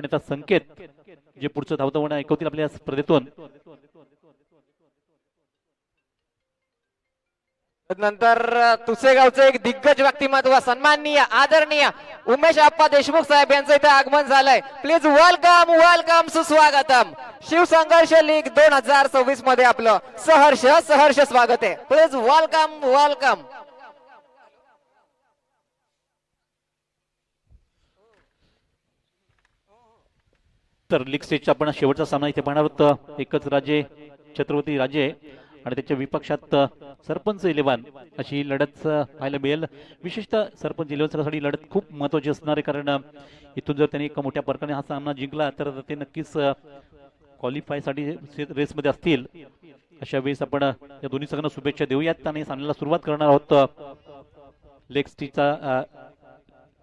आणि त्याचा संकेत जे पुढचं धावतं ऐकवतील आपल्या स्पर्धेतून. नंतर तुसेगावचे एक दिग्गज व्यक्तिमत्व सन्माननीय आदरणीय उमेश आप्पा देशमुख साहेब यांचं इथे आगमन झालंय. प्लीज वेलकम वेलकम सुस्वागतम. शिवसंघर्ष लीग 2026 मध्ये आपलं सहर्ष सहर्ष स्वागत आहे. Please welcome welcome. तर लीग स्टेजचा आपण शेवटचा सामना इथे पाहणार आहोत. एकच राजे छत्रपती राजे आणि त्याच्या विपक्षात सरपंच 11 अशी लढत पाहायला मिळेल. विशेषतः सरपंच 11 साठी लढत खूप महत्त्वाची असणार आहे, कारण इथून जर त्यांनी एका मोठ्या फरकाने हा सामना जिंकला तर ते नक्कीच क्वालिफाय साठी रेसमध्ये असतील. अशा वेळेस आपण या दोन्ही संघांना शुभेच्छा देऊयात आणि सामन्याला सुरुवात करणार आहोत.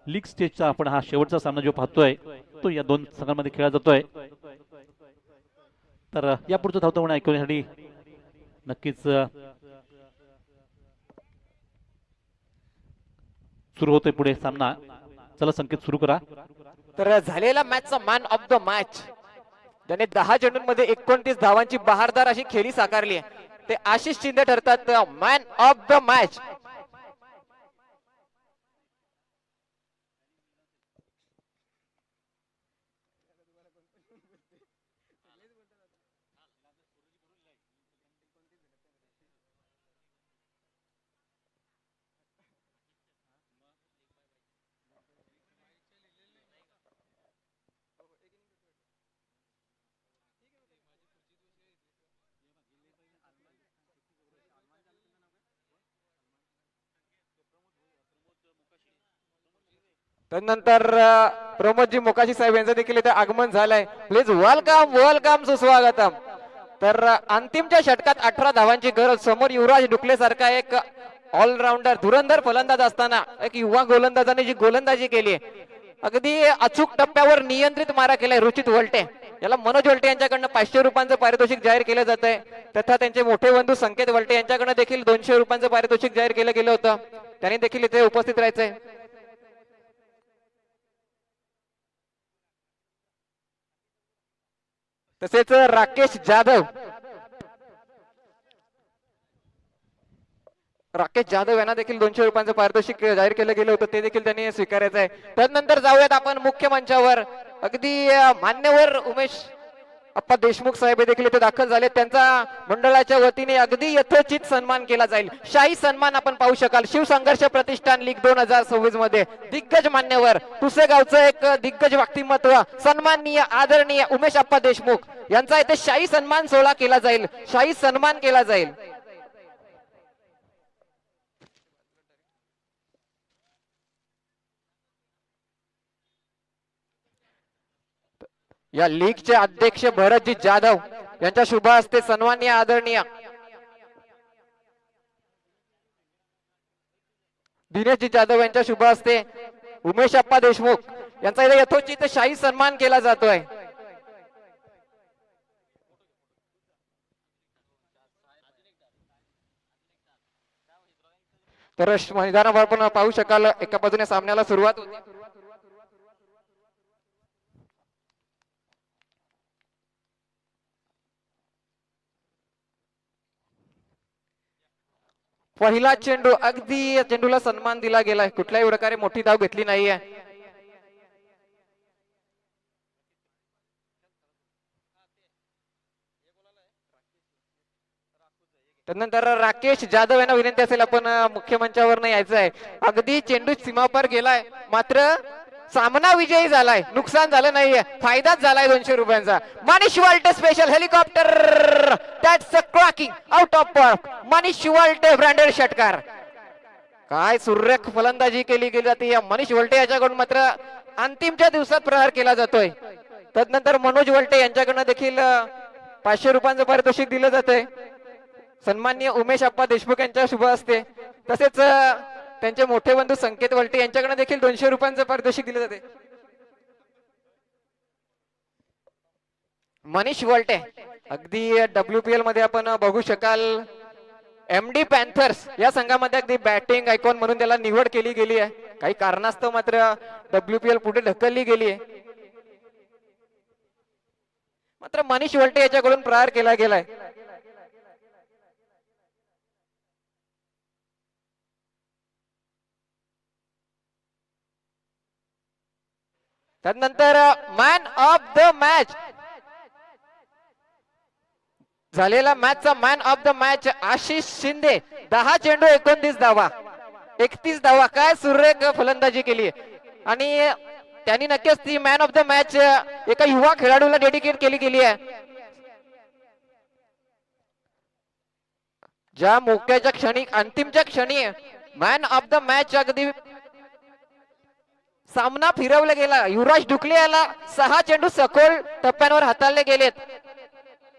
लीग स्टेजचा आपण हा शेवटचा सामना जो पाहतोय तो या दोन संघांमध्ये खेळला जातोय. तर यापुढचं धावतं ऐकण्यासाठी नक्कीच सुरू होतोय पुढे सामना. चला संकेत सुरू करा. तर झालेला मॅचचा मॅन ऑफ द मॅच ज्याने 10 चेंडूंमध्ये 29 धावांची बहारदार अशी खेळी साकारली आहे ते आशिष शिंदे ठरतात मॅन ऑफ द मॅच. त्यानंतर प्रमोदजी मोकाशी साहेब यांचं देखील इथे आगमन झालंय. प्लीज वेलकम वेलकम सुस्वागतम. तर अंतिमच्या षटकात 18 धावांची गरज. समोर युवराज डुकले सारखा एक ऑलराऊंडर धुरंधर फलंदाज असताना एक युवा गोलंदाजाने जी गोलंदाजी केली अगदी अचूक टप्प्यावर नियंत्रित मारा केलाय रुचित वलटे याला मनोज वलटे यांच्याकडनं 500 रुपयांचं पारितोषिक जाहीर केलं जात आहे. तथा त्यांचे मोठे बंधू संकेत वलटे यांच्याकडनं देखील 200 रुपयांचं पारितोषिक जाहीर केलं गेलं होतं. त्यांनी देखील इथे उपस्थित राहायचंय. तसेच राकेश जाधव यांना देखील 200 रुपयांचं पारितोषिक जाहीर केलं गेलं होतं ते देखील त्यांनी स्वीकारायचं आहे. त्यानंतर जाऊयात आपण मुख्य मंचावर. अगदी मान्यवर उमेश अप्पा देशमुख साहेब देखील इथे दाखल झाले. त्यांचा मंडळाच्या वतीने अगदी यथोचित सन्मान केला जाईल. शाही सन्मान आपण पाहू शकाल. शिवसंघर्ष प्रतिष्ठान लीग 2026 मध्ये दिग्गज मान्यवर पुसेगावचं एक दिग्गज व्यक्तिमत्व सन्माननीय आदरणीय उमेश अप्पा देशमुख यांचा इथे शाही सन्मान सोहळा केला जाईल. शाही सन्मान केला जाईल. या लीगचे अध्यक्ष भरतजी जाधव यांच्या शुभ हस्ते सन्माननीय आदरणीय दिनेशजी जाधव यांच्या शुभ हस्ते उमेश अप्पा देशमुख यांचा इथे यथोचित शाही सन्मान केला जातोय. तर मैदानावर आपण पाहू शकाल एका बाजूने सामन्याला सुरुवात होती. पहिला चेंडू अगदी चेंडूला सन्मान दिला गेलाय. कुठल्याही प्रकारे मोठी धाव घेतली नाहीये. त्यानंतर राकेश जाधव यांना विनंती असेल आपण मुख्य मंचावर नाही यायचं आहे. अगदी चेंडू सीमापार गेलाय मात्र सामना विजयी झालाय. नुकसान झालं नाहीये. फायदाच झालाय 200 रुपयांचा. Manish Walte special helicopter that's a cracking out of park. Manish Walte branded षटकार. काय सुरेख फलंदाजी केली गेली जाते या मनीष वलटे याच्याकडून. मात्र अंतिमच्या दिवसात प्रहार केला जातोय. त्यानंतर मनोज वलटे यांच्याकडनं देखील 500 रुपयांचं पारितोषिक दिलं जातंय सन्माननीय उमेश अप्पा देशमुख यांच्या शुभ हस्ते. तसेच त्यांचे मोठे बंधू संकेत वलटे यांच्याकडे देखील 200 रुपयांचं पारितोषिक दिले जाते. मनीष वलटे अगदी WPL मध्ये आपण बघू शकाल MD पॅन्थर्स या संघामध्ये अगदी बॅटिंग आयकॉन म्हणून त्याला निवड केली गेली आहे. काही कारणास्तव मात्र WPL पुढे ढकलली गेली आहे. मात्र मनीष वलटे याच्याकडून प्रहार केला गेलाय. त्यानंतर मॅन ऑफ द मॅच झालेला मॅचचा man of the match Ashish Shinde. 10 चेंडू 29 धावा, 31 धावा. काय सुरेख फलंदाजी केली आणि त्यांनी नक्कीच ती मॅन ऑफ द मॅच एका युवा खेळाडूला डेडिकेट केली गेली आहे. ज्या मोक्याच्या क्षणी, अंतिमच्या क्षणी मॅन ऑफ द मॅच अगदी सामना फिरवला गेला. युवराज डुकले याला 6 चेंडू सखोल टप्प्यांवर हाताळले गेलेत.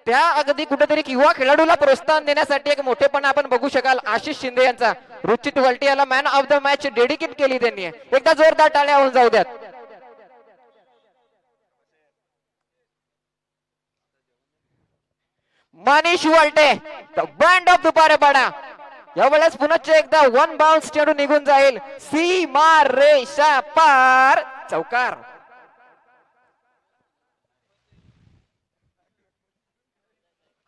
त्या अगदी कुठेतरी युवा खेळाडूला प्रोत्साहन देण्यासाठी एक मोठेपणा आपण बघू शकाल आशिष शिंदे यांचा. रुचित वलटे याला man of the match dedicate केली त्यांनी. एकदा जोरदार टाळ्या होऊन जाऊ द्यात. Manish Walte band of Duparepada. यावेळेस पुन्हा एकदा 1 बाउन्स चेंडू निघून जाईल. सीमा रेषा पार, चौकार.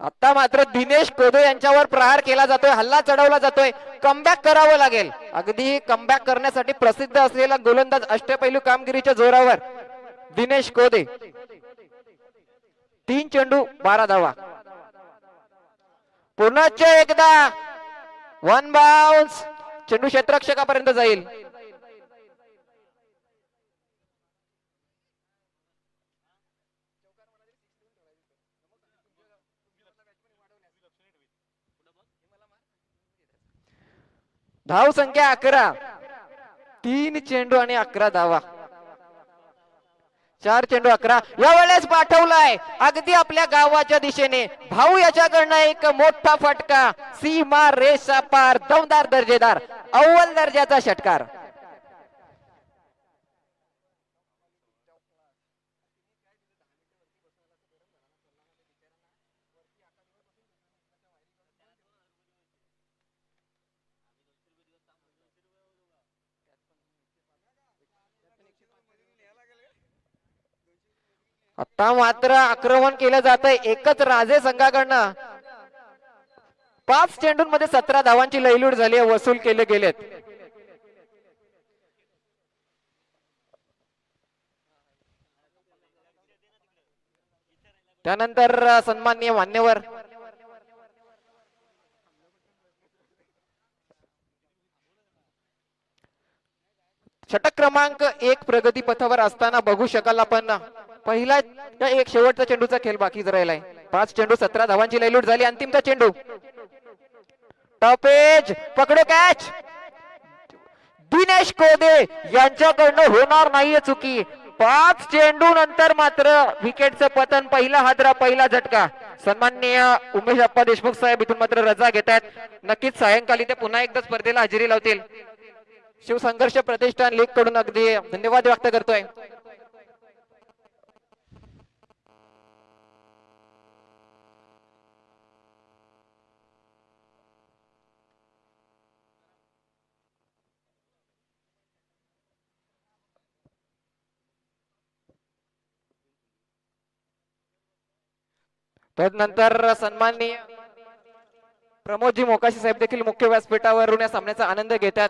आता मात्र दिनेश कोदे यांच्यावर प्रहार केला जातोय, हल्ला चढवला जातोय. कमबॅक करावं लागेल. अगदी कमबॅक करण्यासाठी प्रसिद्ध असलेला गोलंदाज अष्टपैलू कामगिरीच्या जोरावर दिनेश कोदे. 3 चेंडू 12 धावा. पुन्हा एकदा 1 बाउन्स चेंडू क्षेत्ररक्षकापर्यंत जाईल. धाव संख्या 11. 3 चेंडू आणि 11 धावा. 4 चेंडू 11. यावेळेस पाठवलाय अगदी आपल्या गावाच्या दिशेने. भाऊ याच्याकडनं एक मोठा फटका. सीमा रेषा पार, दमदार दर्जेदार अव्वल दर्जाचा षटकार. आता मात्र आक्रमण केलं जात आहे एकच राजे संघाकडनं. 5 चेंडूंमध्ये 17 धावांची लयलूट झाली आहे, वसूल केले गेलेत. त्यानंतर सन्माननीय मान्यवर षटक क्रमांक 1 प्रगती पथावर असताना बघू शकाल आपण पहिला एक शेवटचा चेंडूचा खेळ बाकीच राहिलाय. 5 चेंडू 17 धावांची लयलूट झाली. अंतिमचा चेंडू टॉपेज पकडो कॅच. दिनेश कोदे यांच्याकडनं होणार नाहीये चुकी. 5 चेंडू नंतर मात्र विकेटचं पतन. पहिला हादरा, पहिला झटका. सन्माननीय उमेश अप्पा देशमुख साहेब इथून मात्र रजा घेत आहेत. नक्कीच सायंकाळी ते पुन्हा एकदा स्पर्धेला हजेरी लावतील. शिवसंघर्ष प्रतिष्ठान लीग कडून अगदी धन्यवाद व्यक्त करतोय. तदनंतर सन्माननीय प्रमोदजी मोकाशी साहेब देखील मुख्य व्यासपीठावरून या सामन्याचा आनंद घेतात.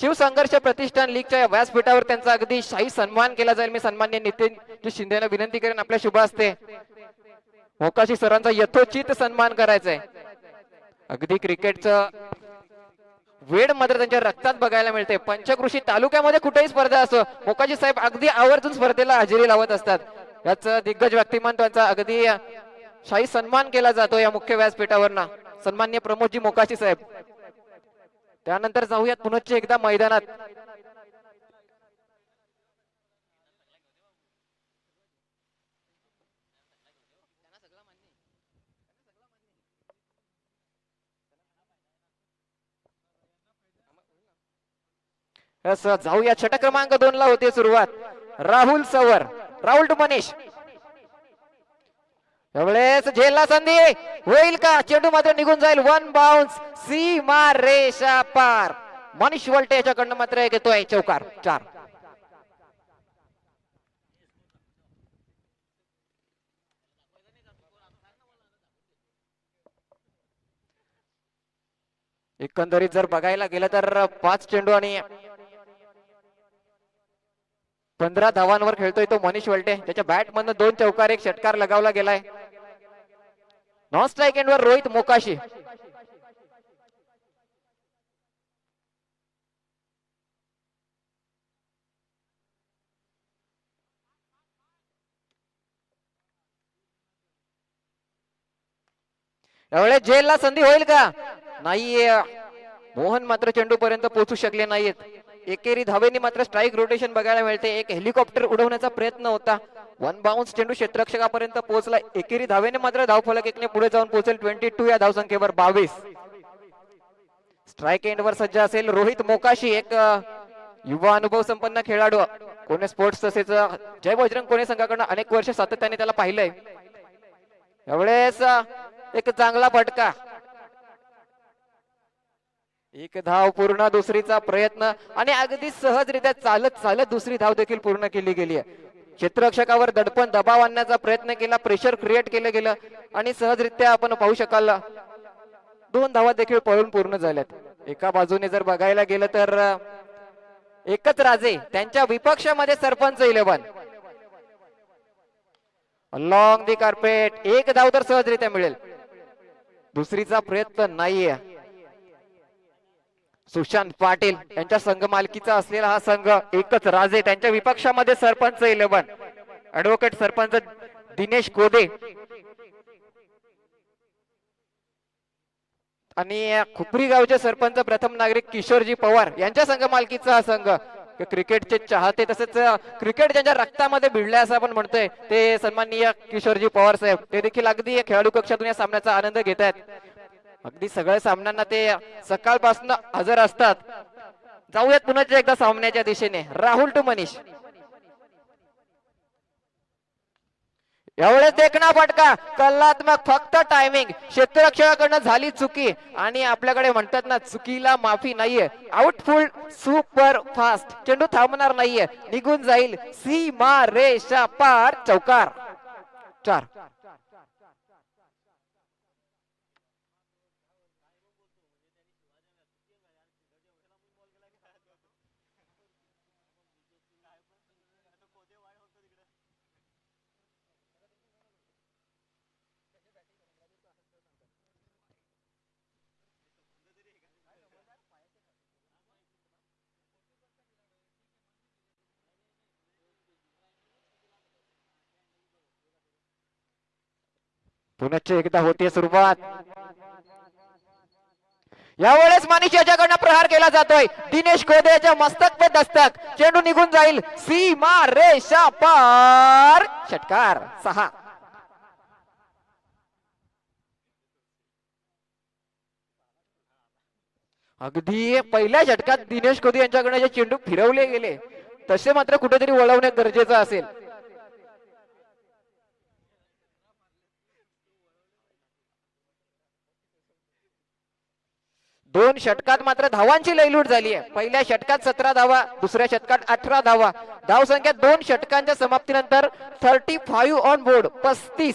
शिवसंघर्ष प्रतिष्ठान लीगच्या व्यासपीठावर त्यांचा अगदी शाही सन्मान केला जाईल. मी सन्माननीय नितीन शिंदेना विनंती करेन आपल्या शुभ हस्ते मोकाशी सरांचा यथोचित सन्मान करायचा आहे. अगदी क्रिकेटचं वेड मात्र त्यांच्या रक्तात बघायला मिळते. पंचकृषी तालुक्यामध्ये कुठेही स्पर्धा असो मोकाशी साहेब अगदी आवर्जून स्पर्धेला हजेरी लावत असतात. याचं दिग्गज व्यक्तिमत्वाचा अगदी शाही सन्मान केला जातो या मुख्य व्यासपीठावरना सन्माननीय प्रमोदजी मोकाशी साहेब. त्यानंतर जाऊयात पुन्हा एकदा मैदानात. जाऊया षटक क्रमांक 2 ला होते सुरुवात. राहुल सवर, राहुल टू मनीष. यावेळेस झेलला संधी होईल का. चेंडू मात्र निघून जाईल. 1 बाउन्स, सीमा रेषा पार. मनीष वलटे याच्याकडनं मात्र एक येतोय चौकार. 4. एकंदरीत जर बघायला गेलं तर 5 चेंडू आणि 15 धावांवर खेळतोय तो मनीष वलटे. त्याच्या बॅट मधनं 2 चौकार 1 षटकार लगावला गेलाय. नॉन स्ट्राईक एंडवर रोहित मोकाशी. यावेळेस जेलला संधी होईल का? नाहीये. मोहन मात्र चेंडू पर्यंत पोहोचू शकले नाहीत. एकेरी धावेनी मात्र स्ट्राईक रोटेशन बघायला मिळते. एक हेलिकॉप्टर उडवण्याचा प्रयत्न होता. 1 बाउन्स चेंडू क्षेत्ररक्षकापर्यंत पोहोचला. एकेरी धावेने मात्र धावफलक एकने पुढे जाऊन पोहोचेल 22 या धावसंख्येवर 22. स्ट्राईक एंडवर सज्ज असेल रोहित मोकाशी. एक युवा अनुभव संपन्न खेळाडू. कोणे स्पोर्ट्स तसेच जय बजरंग कोणे संघाकडून अनेक वर्ष सातत्याने त्याला पाहिलंय. यावेळेस एक चांगला फटका. एक धाव पूर्ण. दुसरीचा प्रयत्न आणि अगदी सहजरित्या चालत चालत दुसरी धाव देखील पूर्ण केली गेली आहे. क्षेत्ररक्षकावर दडपण दबाव आणण्याचा प्रयत्न केला. प्रेशर क्रिएट केलं गेलं आणि सहजरित्या आपण पाहू शकाल 2 धावा देखील पळून पूर्ण झाल्यात. एका बाजूने जर बघायला गेलं तर एकच राजे त्यांच्या विपक्षामध्ये सरपंच 11 लॉंग दी कार्पेट. 1 धाव तर सहजरित्या मिळेल. दुसरीचा प्रयत्न नाहीये. सुशांत पाटील यांच्या संघ मालकीचा असलेला हा संघ एकच राजे त्यांच्या विपक्षामध्ये सरपंच 11 ऍडव्होकेट सरपंच दिनेश कोदे आणि खुपरी गावचे सरपंच प्रथम नागरिक किशोरजी पवार यांच्या संघ मालकीचा हा संघ. क्रिकेटचे चाहते तसेच क्रिकेट ज्यांच्या रक्तामध्ये भिडले असं आपण म्हणतोय ते सन्माननीय किशोरजी पवार साहेब ते देखील अगदी खेळाडू कक्षातून या सामन्याचा आनंद घेत आहेत. अगदी सगळ्या सामन्यांना ते सकाळपासून हजर असतात. जाऊयात पुन्हा एकदा सामन्याच्या दिशेने. राहुल टू मनीष. एवढेच देखणा फटका कलात्मक. फक्त टायमिंग क्षेत्ररक्षकाकडनं झाली चुकी आणि आपल्याकडे म्हणतात ना चुकीला माफी नाहीये. आउटफुल सुपर फास्ट. चेंडू थांबणार नाहीये. निघून जाईल सीमा रेषा पार. चौकार. 4. पुन्हा एकदा होते सुरुवात. यावेळेस मनीष याच्याकडनं प्रहार केला जातोय. दिनेश कोदे याच्या मस्तक पे दस्तक. चेंडू निघून जाईल सीमा रेषा पार. षटकार. 6. अगदी पहिल्या षटकात दिनेश कोदे यांच्याकडे जे चेंडू फिरवले गेले तसे मात्र कुठेतरी वळवणे गरजेचं असेल. 2 षटकात मात्र धावांची लयलूट झाली आहे. पहिल्या षटकात 17 धावा, दुसऱ्या षटकात 18 धावा. धाव संख्या 2 षटकांच्या समाप्तीनंतर 35 ऑन बोर्ड. 35.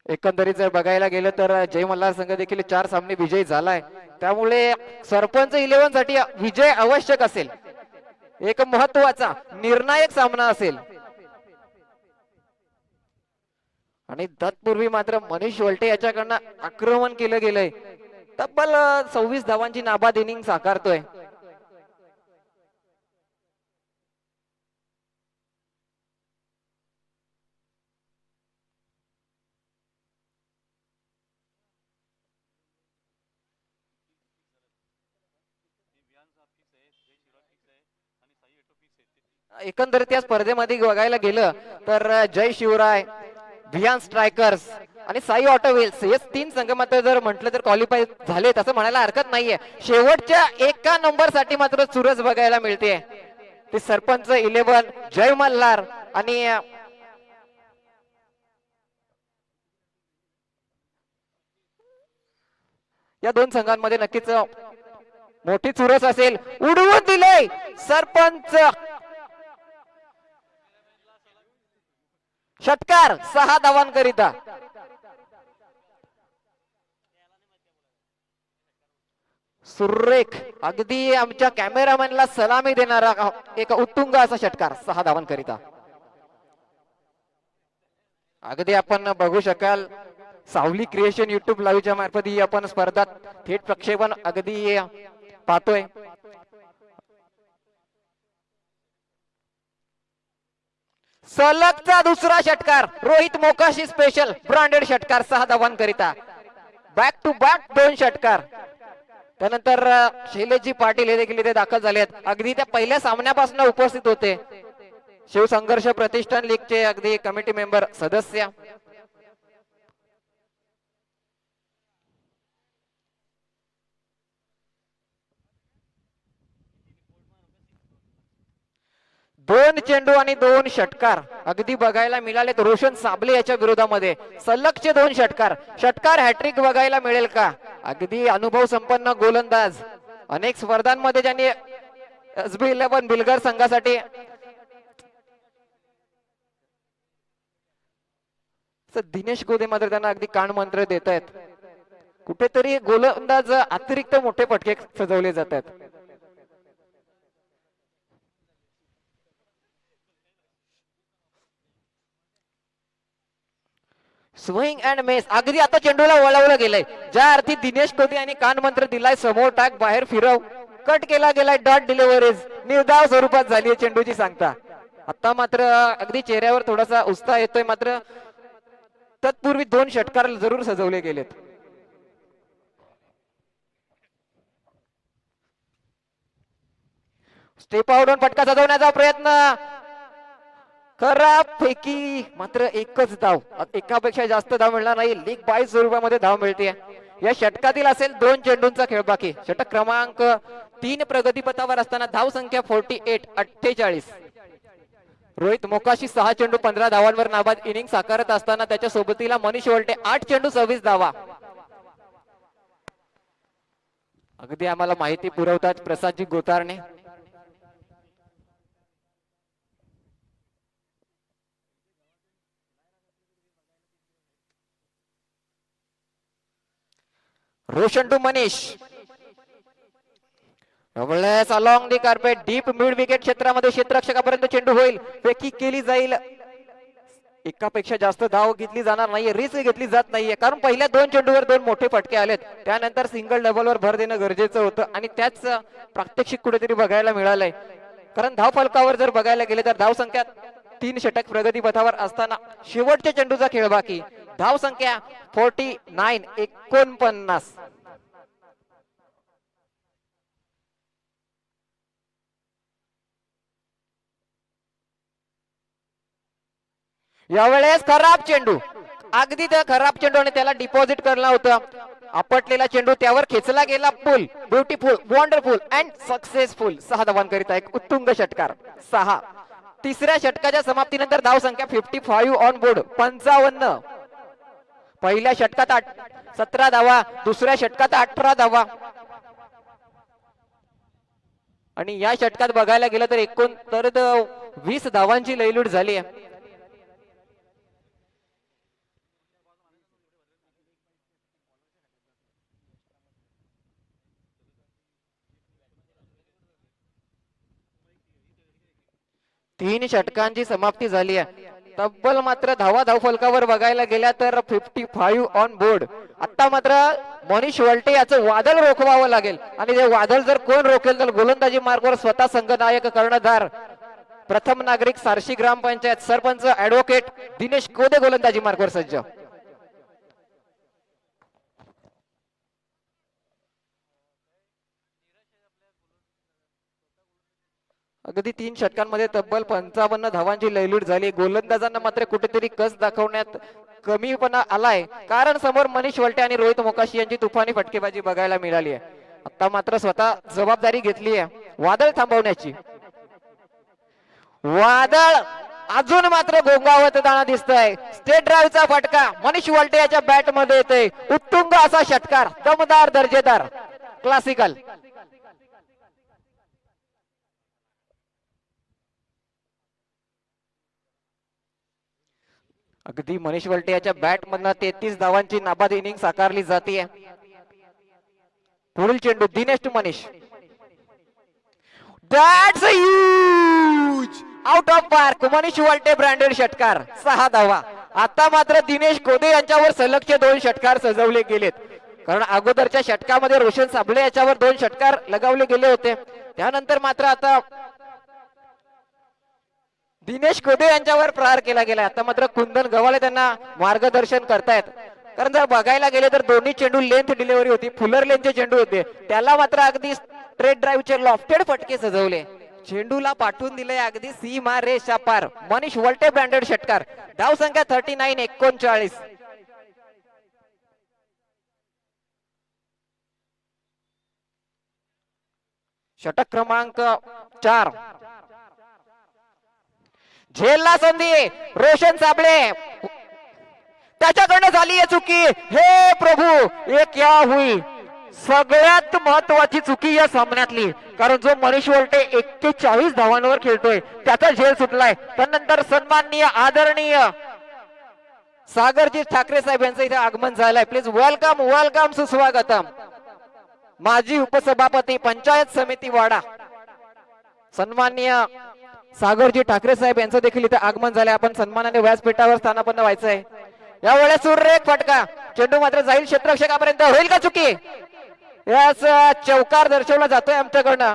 एकंदरीत जर बघायला गेलं तर जय मल्हार संघ देखील 4 सामने विजयी झालाय. त्यामुळे सरपंच 11 साठी विजय आवश्यक असेल. एक महत्वाचा निर्णायक सामना असेल. आणि तत्पूर्वी मात्र मनीष वलटे याच्याकडनं आक्रमण केलं गेलंय. तब्बल 26 धावांची नाबाद इनिंग साकारतोय. एकंदरीत या स्पर्धेमध्ये बघायला गेलं तर जय शिवराय, भियान स्ट्रायकर्स आणि साई ऑटोवेल्स हे 3 संघ मात्र जर म्हटलं तर क्वालिफाय झाले तसं म्हणायला हरकत नाहीये. शेवटच्या एका नंबर साठी मात्र चुरस बघायला मिळते. ते सरपंच 11 जय मल्हार आणि या 2 संघांमध्ये नक्कीच मोठी चुरस असेल, उडवून दिले सरपंच. षटकार 6 धावांकरिता. सुरेख अगदी आमच्या कॅमेरामॅनला सलामी देणारा एक उत्तुंग असा षटकार 6 धावांकरिता. अगदी आपण बघू शकाल सावली क्रिएशन युट्यूब लाईव्हच्या मार्फत ही आपण स्पर्धा थेट प्रक्षेपण अगदी पाहतोय. सलगचा दुसरा षटकार रोहित मोकाशी स्पेशल ब्रँडेड षटकार 6 धावांकरिता. बॅक टू बॅक 2 षटकार. त्यानंतर शैलेशजी पाटील हे देखील इथे दाखल झाले आहेत. अगदी त्या पहिल्या सामन्यापासून उपस्थित होते. शिवसंघर्ष प्रतिष्ठान लीगचे अगदी कमिटी मेंबर सदस्य. दोन चेंडू आणि 2 षटकार अगदी बघायला मिळालेत रोशन साबले याच्या विरोधामध्ये. सलगचे 2 षटकार. षटकार हॅट्रिक बघायला मिळेल का? अगदी अनुभव संपन्न गोलंदाज. अनेक स्पर्धांमध्ये ज्यांनी SB11 बिलगर संघासाठी दिनेश गोदे मात्र त्यांना अगदी कान मंत्र देत आहेत. कुठेतरी गोलंदाज अतिरिक्त मोठे फटके सजवले जातात. स्विंग अँड मेस अगदी आता चेंडूला वळवलं गेलंय. ज्या अर्थी दिनेश कोहली यांनी कान मंत्र दिलाय समोर टाक बाहेर फिरव कट केला गेलाय डॉट डिलिव्हरीज निर्धाव स्वरूपात झाली आहे चेंडूची सांगता. आता मात्र अगदी चेहऱ्यावर थोडासा उत्साह येतोय. मात्र तत्पूर्वी 2 षटकार जरूर सजवले गेलेत. स्टेप आउटून फटका सजवण्याचा प्रयत्न खराब पैकी. मात्र एकच धाव. एकापेक्षा जास्त धाव मिळणार नाही. लीग 22 स्वरूपामध्ये धाव मिळते. या षटकातील असेल 2 चेंडूंचा खेळ बाकी. षटक क्रमांक 3 प्रगतीपथावर असताना धाव संख्या 48. रोहित मोकाशी 6 चेंडू 15 धावांवर नाबाद इनिंग साकारत असताना त्याच्या सोबतीला मनीष वलटे 8 चेंडू 26 धावा. अगदी आम्हाला माहिती पुरवतात Prasadji Gotarne. Roshan to Manish. Along the carpet deep mid wicket क्षेत्रामध्ये क्षेत्ररक्षकापर्यंत चेंडू होईल. फेकी केली जाईल. एकापेक्षा जास्त धाव घेतली जाणार नाहीये. रिस्क घेतली जात नाहीये कारण पहिल्या 2 चेंडूवर 2 मोठे फटके आलेत. त्यानंतर सिंगल डबलवर भर देणं गरजेचं होतं आणि त्याच प्रात्यक्षिक कुठेतरी बघायला मिळालंय. कारण धाव फलकावर जर बघायला गेले तर धाव संख्या 3 षटक प्रगती पथावर असताना शेवटच्या चेंडूचा खेळ बाकी. धाव संख्या 49. यावेळेस खराब चेंडू. अगदी त्या खराब चेंडू आणि त्याला डिपॉझिट करला होता. आपटलेला चेंडू त्यावर खेचला गेला. पुल ब्युटिफुल वंडरफुल अँड सक्सेसफुल 6 धावांकरिता एक उत्तुंग षटकार 6. तिसऱ्या षटकाच्या समाप्तीनंतर धाव संख्या 55 ऑन बोर्ड 55. पहिल्या षटकात 17 धावा. दुसऱ्या षटकात 18 धावा. आणि या षटकात बघायला गेलं तर एकूण 20 धावांची लयलूट झाली आहे. तीन षटकांची समाप्ती झाली आहे. तब्बल मात्र धावा धाव फलकावर बघायला गेल्या तर 55 ऑन बोर्ड. आता मात्र मनीष वलटे याचं वादळ रोखवावं लागेल आणि ते वादळ जर कोण रोखेल तर गोलंदाजी मार्गावर स्वतः संघनायक कर्णधार प्रथम नागरिक सारशी ग्रामपंचायत सरपंच ऍडव्होकेट दिनेश कोदे गोलंदाजी मार्गावर सज्ज. अगदी 3 षटकांमध्ये तब्बल 55 धावांची लयलूट झाली. गोलंदाजांना मात्र कुठेतरी कस दाखवण्यात कमीपणा आलाय कारण समोर मनीष वलटे आणि रोहित मोकाशी यांची तुफानी फटकेबाजी बघायला मिळाली आहे. आता मात्र स्वतः जबाबदारी घेतली आहे वादळ थांबवण्याची. वादळ अजून मात्र गोंगावत जाणं दिसतंय. स्टेट ड्राईव्हचा फटका मनीष वलटे याच्या बॅट मध्ये येतोय. उत्तुंग असा षटकार दमदार दर्जेदार क्लासिकल. अगदी मनीष वलटे याच्या बॅट मधनं 33 धावांची नाबाद इनिंग साकारली जाते. पुढील चेंडू Dinesh to Manish. That's a huge out of park. Manish Valte branded षटकार 6 धावा. आता मात्र दिनेश कोदे यांच्यावर सलगचे 2 षटकार सजवले गेलेत, कारण अगोदरच्या षटकामध्ये रोशन साबळे याच्यावर 2 षटकार लगावले गेले होते. त्यानंतर मात्र आता दिनेश कोदे यांच्यावर प्रहार केला गेला. आता मात्र कुंदन गव्हाळे त्यांना मार्गदर्शन करतायत, कारण जर बघायला गेले तर दोन्ही चेंडू लेंथ डिलिव्हरी होती, फुलर लेंथचे चेंडू होते. त्याला मात्र अगदी स्ट्रेट ड्राईव्हचे लॉफ्टेड फटके सजवले. चेंडूला पाठवून दिले अगदी सीमा रेषा पार. मनीष वलटे ब्रँडेड षटकार. धाव संख्या 39-39. षटक क्रमांक 4. झेलला संधी. रोशन साबळे त्याच्याकडनं झाली आहे चुकी. हे प्रभू, ये क्या हुई. सगळ्यात महत्वाची चुकी या सामन्यातली, कारण जो मनीष वलटे 41 धावांवर खेळतोय त्याचा झेल सुटलाय. त्यानंतर सन्माननीय आदरणीय सागरजी ठाकरे साहेब यांचं इथे आगमन झालंय. प्लीज वेलकम वेलकम, सुस्वागतम. माजी उपसभापती पंचायत समिती वाडा सन्माननीय सागरजी ठाकरे साहेब यांचं देखील इथे आगमन झालंय. आपण सन्मानाने व्यासपीठावर स्थानापन्न व्हायचंय. यावेळेस सुरेख फटका. चेंडू मात्र जाईल क्षेत्ररक्षकापर्यंत. होईल का चुकी. यास चौकार दर्शवला जातोय आमच्याकडनं.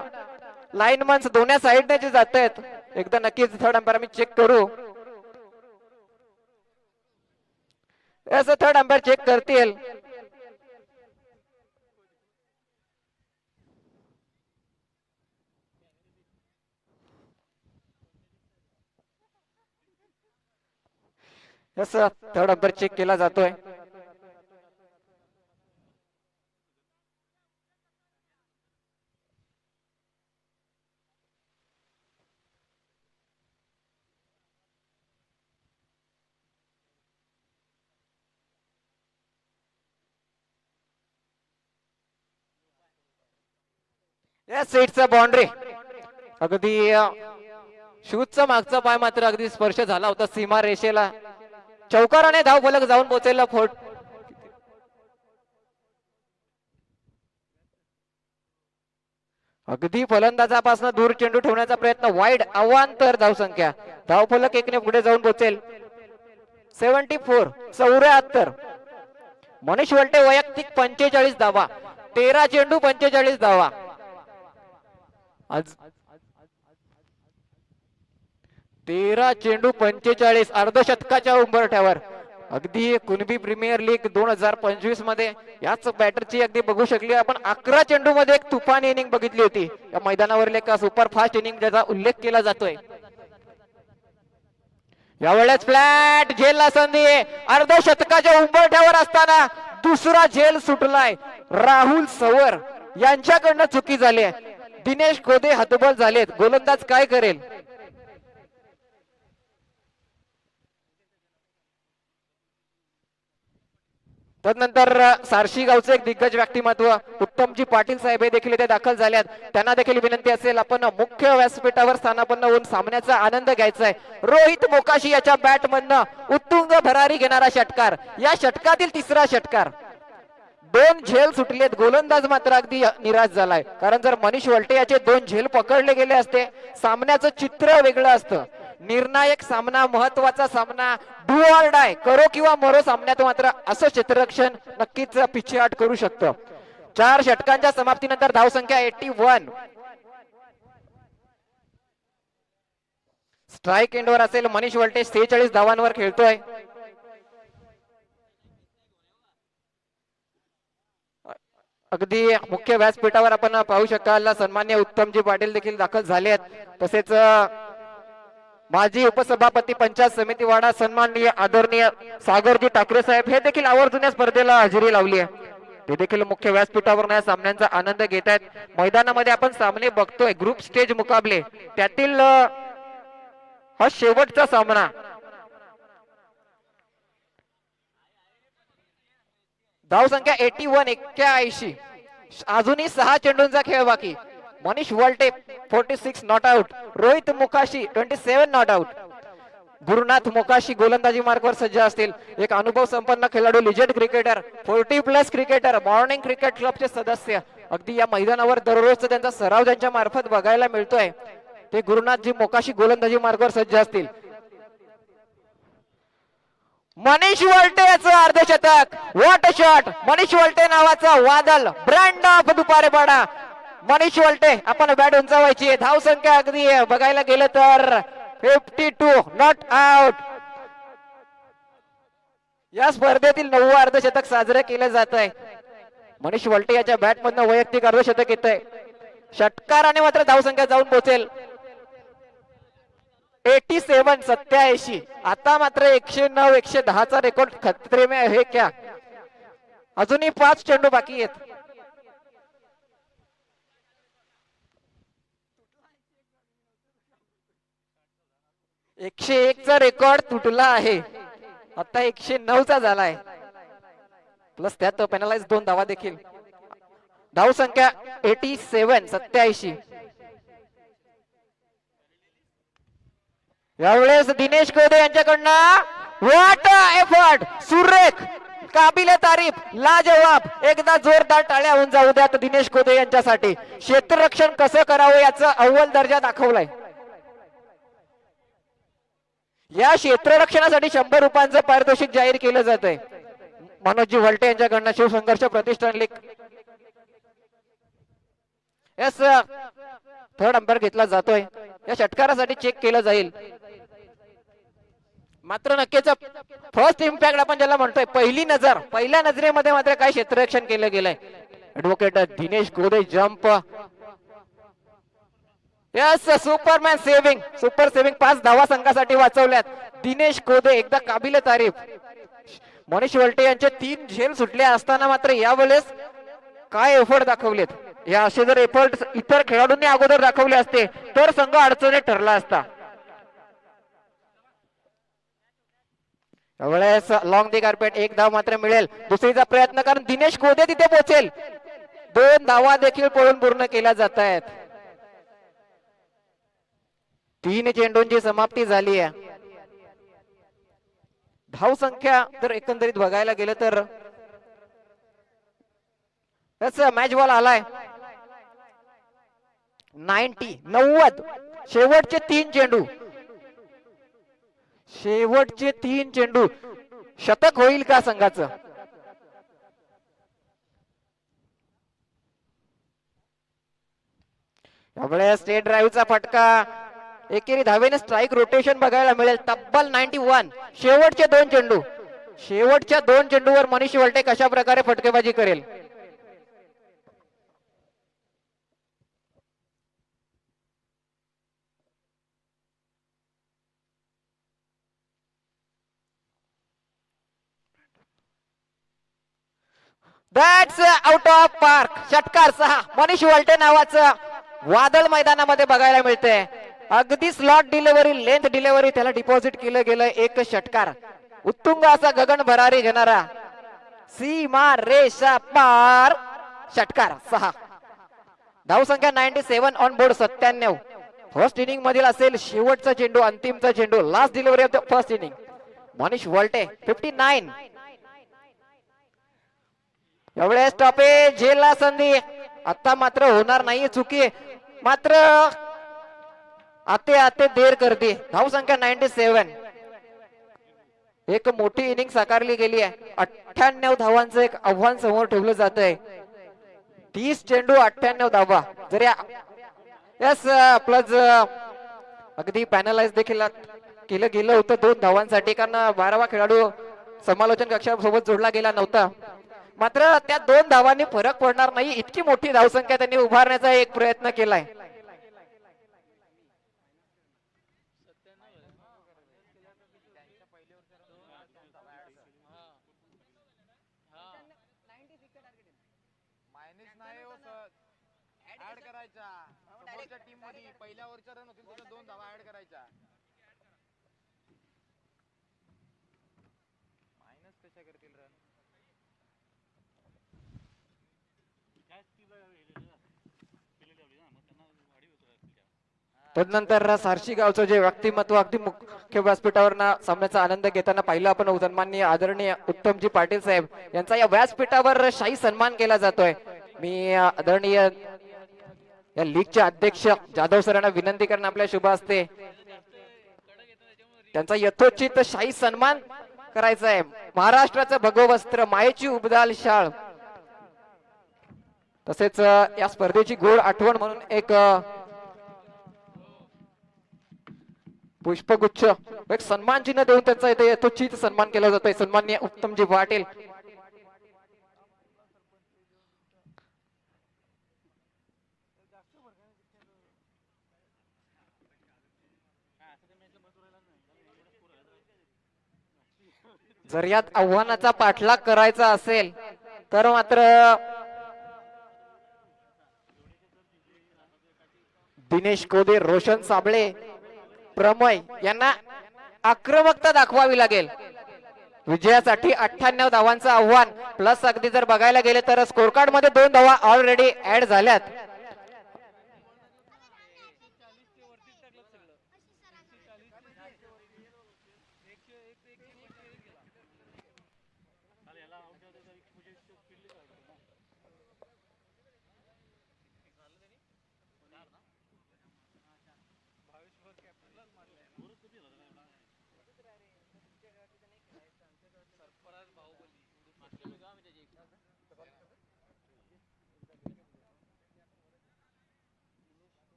लाईनमन्स दोन्ही साईडने जे जात आहेत, एकदा नक्कीच थर्ड अंपायर आम्ही चेक करू. थर्ड अंपायर चेक करतील. थर्ड अंपायर चेक केला जातोय. सीटचा बाउंड्री. अगदी शूजचा मागचा पाय मात्र अगदी स्पर्श झाला होता सीमा रेषेला. चौकाराने धाव फलक जाऊन पोहोचलेला फोट. अगदी फलंदाजापासून दूर चेंडू ठेवण्याचा प्रयत्न. वाईड अवांतर धाव संख्या. धाव फलक 1 ने पुढे जाऊन पोहोचेल. 74. मनीष वलटे वैयक्तिक 45 धावा. 13 चेंडू 45 धावा. आज 13 चेंडू 45 अर्धशतकाच्या उंबरठ्यावर. अगदी कुणबी प्रीमियर लीग 2025 मध्ये याच बॅटरची अगदी बघू शकली आपण. 11 चेंडू मध्ये एक तुफान इनिंग बघितली होती. या मैदानावरील एका सुपर फास्ट इनिंग ज्याचा उल्लेख केला जातोय. यावेळेस फ्लॅट झेलला संधी. अर्धशतकाच्या उंबरठ्यावर असताना दुसरा झेल सुटलाय. राहुल सवर यांच्याकडनं चुकी झाली आहे. दिनेश कोदे हतबल झालेत. गोलंदाज काय करेल. तदनंतर सारशी गावचे एक दिग्गज व्यक्तिमत्व उत्तमजी पाटील साहेब हे देखील इथे दाखल झाल्यात. त्यांना देखील विनंती असेल आपण मुख्य व्यासपीठावर स्थानापन्न होऊन सामन्याचा आनंद घ्यायचा आहे. रोहित मोकाशी याच्या बॅट मधनं उत्तुंग भरारी घेणारा षटकार. या षटकातील 3रा षटकार. 2 झेल सुटलेत. गोलंदाज मात्र अगदी निराश झालाय, कारण जर मनीष वलटे याचे 2 झेल पकडले गेले असते सामन्याचं चित्र वेगळं असतं. निर्णायक सामना, महत्वाचा सामना, डू ऑर डाय, करो किंवा मरो सामन्यात मात्र असं क्षेत्ररक्षण नक्कीच पिछेहाट करू शकतं. 4 षटकांच्या समाप्तीनंतर धावसंख्या 81. स्ट्राईक एंडवर असेल. मनीष वलटे 46 धावांवर खेळतोय. अगदी मुख्य व्यासपीठावर आपण पाहू शकाल सन्मान्य उत्तमजी पाटील देखील दाखल झाले आहेत. तसेच माजी उपसभापती पंचायत समिती वाडा सन्माननीय आदरणीय सागरजी ठाकरे साहेब हे देखील आवर्जून या स्पर्धेला हजेरी लावली आहे. ते देखील मुख्य व्यासपीठावर या सामन्यांचा आनंद घेत आहेत. मैदानामध्ये आपण सामने बघतोय, ग्रुप स्टेज मुकाबले, त्यातील हा शेवटचा सामना. धाव संख्या 81. अजूनही 6 चेंडूंचा खेळ बाकी. Manish Valte 46 not out. Rohit Mukashi 27 not out. Gurunath Mokashi गोलंदाजी मार्गवर सज्ज असतील. एक अनुभव संपन्न खेळाडू, legend cricketer, 40+ cricketer, morning cricket क्लबचे सदस्य, अगदी या मैदानावर दररोजचा त्यांचा सराव ज्यांच्या मार्फत बघायला मिळतोय ते गुरुनाथजी मोकाशी गोलंदाजी मार्गावर सज्ज असतील. मनीष वलटे याचं अर्धशतक, what a shot. Manish Walte नावाचा वादळ, ब्रँड ऑफ दुपारेपाडा. मनीष वलटे, आपण बॅट उंचावायची आहे. धाव संख्या अगदी बघायला गेलं तर 52 नॉट आउट. या स्पर्धेतील 9वे अर्धशतक साजरे केले जात आहे. मनीष वलटे याच्या बॅट मधनं वैयक्तिक अर्धशतक येत आहे. षटकाराने मात्र धावसंख्या जाऊन पोहोचेल 87. आता मात्र 109 110 चा रेकॉर्ड खतरे में आहे क्या. अजूनही 5 चेंडू बाकी आहेत. एकशे 1 चा रेकॉर्ड तुटला आहे. आता 109 चा झालाय. प्लस त्यात पेनलाइज 2 धावा देखील. धाव संख्या 87. यावेळेस दिनेश कोदे यांच्याकडनं व्हॉट एफर्ट, सुरेख, काबिले तारीफ, लाजवाब. एकदा जोरदार टाळ्या होऊन जाऊ द्यात दिनेश कोदे यांच्यासाठी. क्षेत्ररक्षण कसं करावं याचा अव्वल दर्जा दाखवलाय. या क्षेत्ररक्षणासाठी 100 रुपयांचं पारितोषिक जाहीर केलं जात आहे. मनोजी वलटे यांच्याकडनं शिवसंघर्ष प्रतिष्ठान लीग. यस, थर्ड अंपायर घेतला जातोय. या षटकारासाठी चेक केलं जाईल. मात्र नक्कीच फर्स्ट इम्पॅक्ट आपण ज्याला म्हणतोय, पहिली नजर, पहिल्या नजरेमध्ये मात्र काय क्षेत्ररक्षण केलं गेलंय. Advocate Dinesh Kode jump. Yes, superman saving, super saving. 5 धावा संघासाठी वाचवल्यात. दिनेश कोदे एकदा काबिले तारीफ. मनीष वलटे यांचे 3 झेल सुटले असताना मात्र यावेळेस काय एफर्ट दाखवलेत. या असे जर एफर्ट इतर खेळाडूंनी अगोदर दाखवले असते तर संघ अडचणीत ठरला असता. यावेळेस लॉंग दी कार्पेट, 1 धाव मात्र मिळेल. दुसरीचा प्रयत्न कारण दिनेश कोदे तिथे पोहोचेल. 2 धावा देखील पळून पूर्ण केल्या जात आहेत. 3 चेंडूंची समाप्ती झाली आहे. धाव संख्या जर एकंदरीत बघायला गेलं तर मॅच बॉल आलाय 90. शेवटचे 3 चेंडू, शेवटचे 3 चेंडू. शतक होईल का संघाचं. यावेळेस स्टेट ड्राईव्हचा फटका. एकेरी धावेने स्ट्राईक रोटेशन बघायला मिळेल. तब्बल 91. शेवटचे 2 चेंडू, शेवटच्या 2 चेंडूवर मनीष वलटे कशा प्रकारे फटकेबाजी करेल. That's out of park. षटकार 6. मनीष वलटे नावाचं वादळ मैदानामध्ये बघायला मिळते. अगदी स्लॉट डिलिव्हरी, लेंथ डिलिव्हरी त्याला डिपॉझिट केलं गेलं. एक षटकार, उत्तुंग असा गगन भरारी घेणारा, सीमा रेषा पार. षटकार 6. धाव संख्या 97 ऑन बोर्ड 97. फर्स्ट इनिंग मधील असेल शेवटचा चेंडू, अंतिमचा चेंडू, last delivery of the first inning. Manish Valte 59. एवढ्या स्टॉपेज, झेलला संधी. आता मात्र होणार नाही चुकी. मात्र आते आते देर करते. धाव संख्या 97. एक मोठी इनिंग साकारली गेली आहे. 98 धावांचं एक आव्हान समोर ठेवलं जात आहे. 30 चेंडू 98 धावा. जर यस प्लस अगदी पॅनलाइज देखील केलं गेलं होतं 2 धावांसाठी, कारण 12वा खेळाडू समालोचन कक्षासोबत जोडला गेला नव्हता. मात्र त्या 2 धावांनी फरक पडणार नाही इतकी मोठी धावसंख्या त्यांनी उभारण्याचा एक प्रयत्न केलाय. पहिल्या ओव्हरच्या रन होतील त्याच्या 2 धावा ऍड करायच्या. मायनस कशा करतील रन. तदनंतर सारशी गावचं जे व्यक्तिमत्व अगदी मुख्य व्यासपीठावर सामन्याचा आनंद घेताना पाहिलं आपण. सन्माननीय आदरणीय उत्तमजी पाटील साहेब यांचा या व्यासपीठावर शाही सन्मान केला जातोय. मी आदरणीय या लीगचे अध्यक्ष जाधव सरांना विनंती करणं आपल्या शुभ असते त्यांचा यथोचित शाही सन्मान करायचा आहे. महाराष्ट्राचं भगवस्त्र मायेची उबदाल शाळ तसेच या स्पर्धेची गोड आठवण म्हणून एक पुष्पगुच्छ एक सन्मान चिन्ह देऊन त्यांचा इथे यथोचित सन्मान केला जातोय. सन्माननीय उत्तमजी पाटील जर यात आव्हानाचा पाठलाग करायचा असेल तर मात्र दिनेश कोदे, रोशन साबळे, प्रमय यांना आक्रमकता दाखवावी लागेल. विजयासाठी 98 धावांचं आव्हान प्लस अगदी जर बघायला गेले तर स्कोर कार्ड मध्ये 2 धावा ऑलरेडी ऍड झाल्यात.